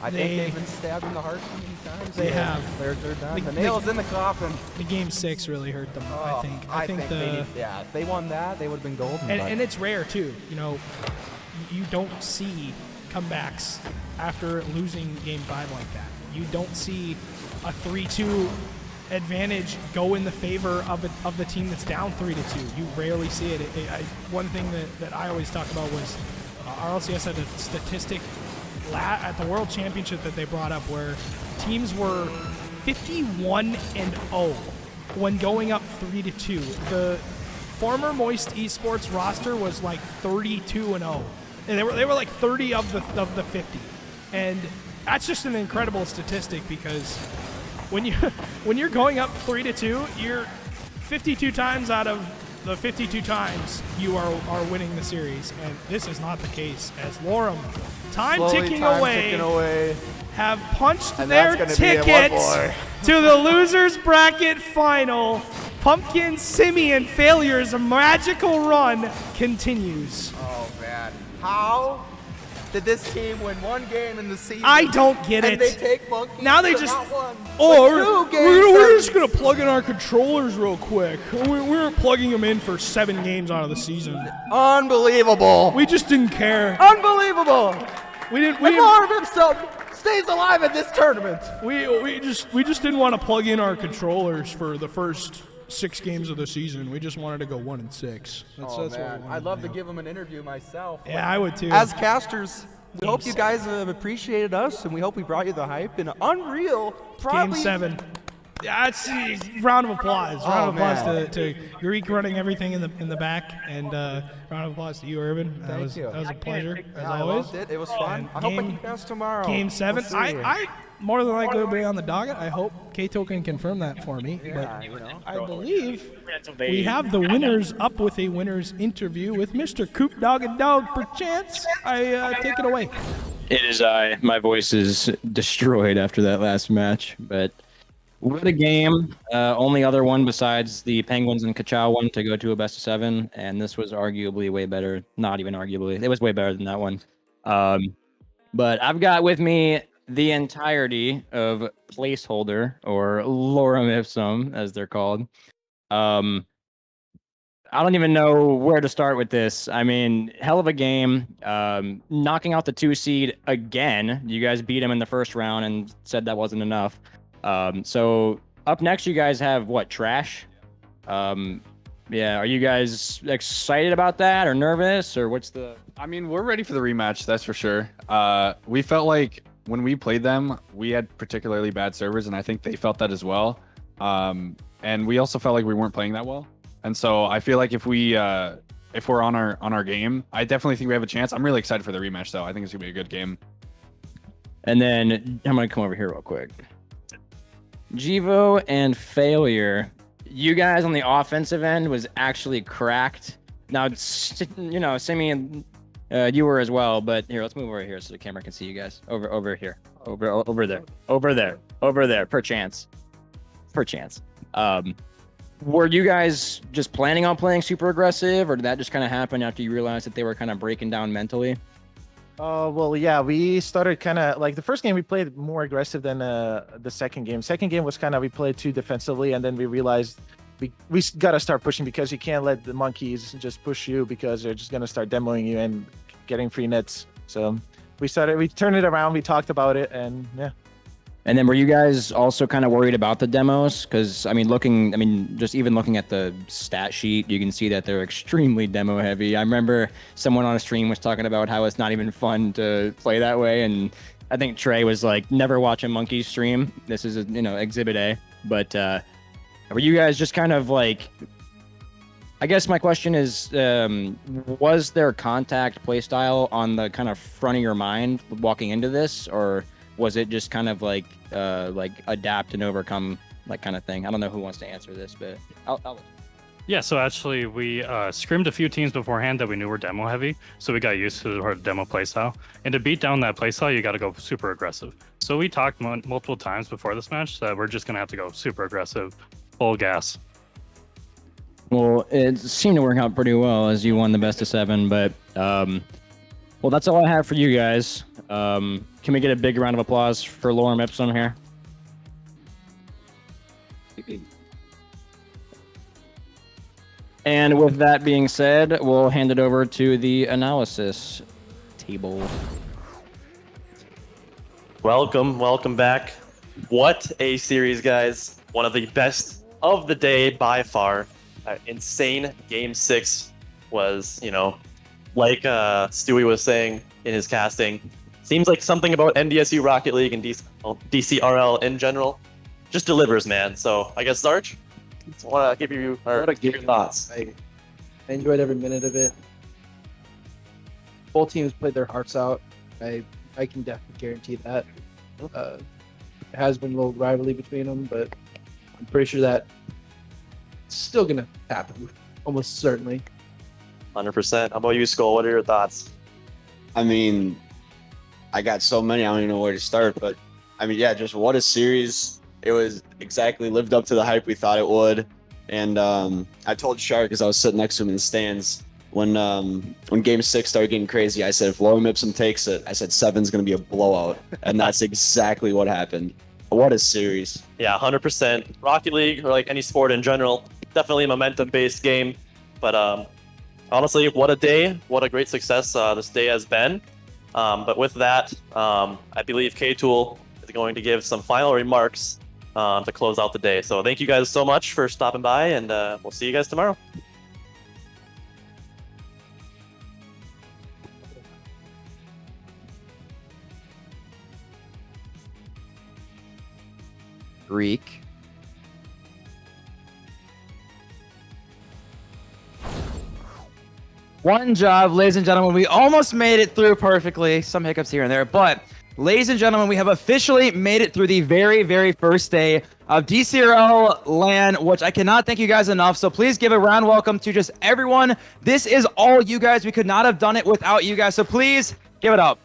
I think they've been stabbed in the heart so many times. They have. They're done. The- The nail's in the coffin. the Game 6 really hurt them. I think. I think they need, if they won that, they would have been golden. but- And it's rare too. You know, you don't see comebacks after losing Game 5 like that. You don't see a 3-2 advantage go in the favor of the team that's down 3-2. You rarely see it. One thing that I always talk about was RLCS had a statistic at the World Championship that they brought up where teams were 51-0 when going up 3-2. The former Moist Esports roster was like 32-0, and they were like 30 of the 50, and that's just an incredible statistic because when you're going up 3-2, you're 52 times out of the 52 times you are winning the series, and this is not the case as Lorem, time ticking away, have punched And their that's gonna be it, ticket one boy. to the losers bracket final. Pumpkin, Simi, and Failure's magical run continues. Oh man, how did this team win one game in the season? I don't get and it. they take Monkeys Now they to just- not one, Oh, but 2 games. we're just gonna plug in our controllers real quick. We're plugging them in for 7 games out of the season. Unbelievable. We just didn't care. Unbelievable. We didn't. And Lorem Ipsum stays alive in this tournament. We just didn't want to plug in our controllers for the first 6 games of the season. We just wanted to go 1-6. That's what we wanted I'd love to do. give him an interview myself. Yeah, I would too. As casters, we Game hope you 6. guys have appreciated us, and we hope we brought you the hype in unreal. Game Probably 7. Yeah, it's round of applause. Round of applause man. to Greek running everything in the back, and round of applause to you, Urban. That Thank was you. that was a pleasure as Yeah, I always. loved it. It was fun. And I hope I game- can cast tomorrow. Game 7. We'll see. I more than likely will be on the docket. I hope Kato can confirm that for me. Yeah, But you know. I believe we have the winners up with a winners interview with Mr. Coop Dog and Dog. Perchance, I take it away. It is I. My voice is destroyed after that last match, but what a game. Only other one besides the Penguins and Kachow one to go to a best of 7, and this was arguably way better. Not even arguably. It was way better than that one. But I've got with me the entirety of Placeholder, or Lorem Ipsum, as they're called. I don't even know where to start with this. I mean, hell of a game. Knocking out the 2 seed again. You guys beat him in the first round and said that wasn't enough. So up next, you guys have what? Trash. Yeah. Are you guys excited about that, or nervous, or what's the? I mean, we're ready for the rematch, that's for sure. We felt like when we played them, we had particularly bad servers, and I think they felt that as well. And we also felt like we weren't playing that well. And so I feel like if we're on our game, I definitely think we have a chance. I'm really excited for the rematch, though. I think it's gonna be a good game. And then I'm gonna come over here real quick. Jivo and Failure. you guys on the offensive end was actually cracked. Now, you know, Semi and you were as well, but here, let's move over here so the camera can see you guys. Over here. Over there. Per chance. Were you guys just planning on playing super aggressive, or did that just kind of happen after you realized that they were kind of breaking down mentally? Well, yeah, we started kind of like the first game we played more aggressive than the second game. Second game was kind of we played too defensively, and then we realized we got to start pushing because you can't let the monkeys just push you because they're just going to start demoing you and getting free nets. So we turned it around, we talked about it, and yeah. And then were you guys also kind of worried about the demos? Because, I mean, just even looking at the stat sheet, you can see that they're extremely demo heavy. I remember someone on a stream was talking about how it's not even fun to play that way. And I think Trey was like, never watch a monkey stream. This is, Exhibit A. But were you guys just kind of like, I guess my question is, was there contact playstyle on the kind of front of your mind walking into this? Or was it just kind of like adapt and overcome, like kind of thing? I don't know who wants to answer this, but I'll Yeah, so actually we scrimmed a few teams beforehand that we knew were demo heavy, so we got used to our demo playstyle. And to beat down that playstyle, you got to go super aggressive. So we talked multiple times before this match that we're just going to have to go super aggressive, full gas. Well, it seemed to work out pretty well as you won the best of 7, but well, that's all I have for you guys. Can we get a big round of applause for Lorem Ipsum here? And with that being said, we'll hand it over to the analysis table. Welcome back. What a series, guys. One of the best of the day by far. Insane Game 6 was, like Stewie was saying in his casting, seems like something about NDSU Rocket League and DCRL in general just delivers, man. So I guess Zarch, I want to give you your thoughts. I enjoyed every minute of it. Both teams played their hearts out. I can definitely guarantee that. It has been a little rivalry between them, but I'm pretty sure that it's still gonna happen, almost certainly. 100%. How about you, Skull? What are your thoughts? I mean, I got so many, I don't even know where to start. But I mean, yeah, just what a series. It was exactly lived up to the hype we thought it would. And I told Shark, as I was sitting next to him in the stands, when Game 6 started getting crazy, I said, if Lorem Ipsum takes it, I said 7's going to be a blowout. And that's exactly what happened. What a series. Yeah, 100%. Rocket League, or like any sport in general, definitely a momentum-based game. But honestly, what a day. What a great success this day has been. But with that, I believe K-Tool is going to give some final remarks to close out the day. So thank you guys so much for stopping by, and we'll see you guys tomorrow. Greek. One job, ladies and gentlemen. We almost made it through perfectly. Some hiccups here and there, but ladies and gentlemen, we have officially made it through the very, very first day of DCRL LAN, which I cannot thank you guys enough. So please give a round welcome to just everyone. This is all you guys. We could not have done it without you guys. So please give it up.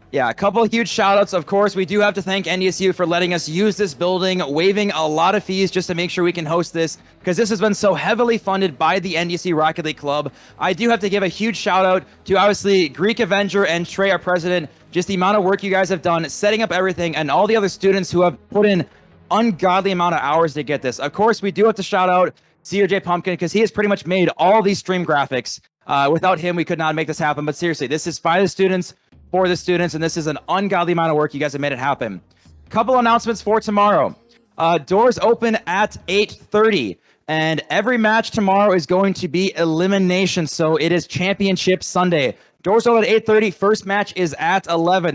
Yeah, a couple of huge shout outs. Of course, we do have to thank NDSU for letting us use this building, waiving a lot of fees just to make sure we can host this, because this has been so heavily funded by the NDSU Rocket League Club. I do have to give a huge shout out to obviously Greek Avenger and Trey, our president, just the amount of work you guys have done, setting up everything, and all the other students who have put in ungodly amount of hours to get this. Of course, we do have to shout out CJ Pumpkin, because he has pretty much made all these stream graphics. Without him, we could not make this happen. But seriously, this is by the students, for the students, and this is an ungodly amount of work. You guys have made it happen. Couple announcements for tomorrow. Doors open at 8:30, and every match tomorrow is going to be elimination, so it is Championship Sunday. Doors open at 8:30. First match is at 11.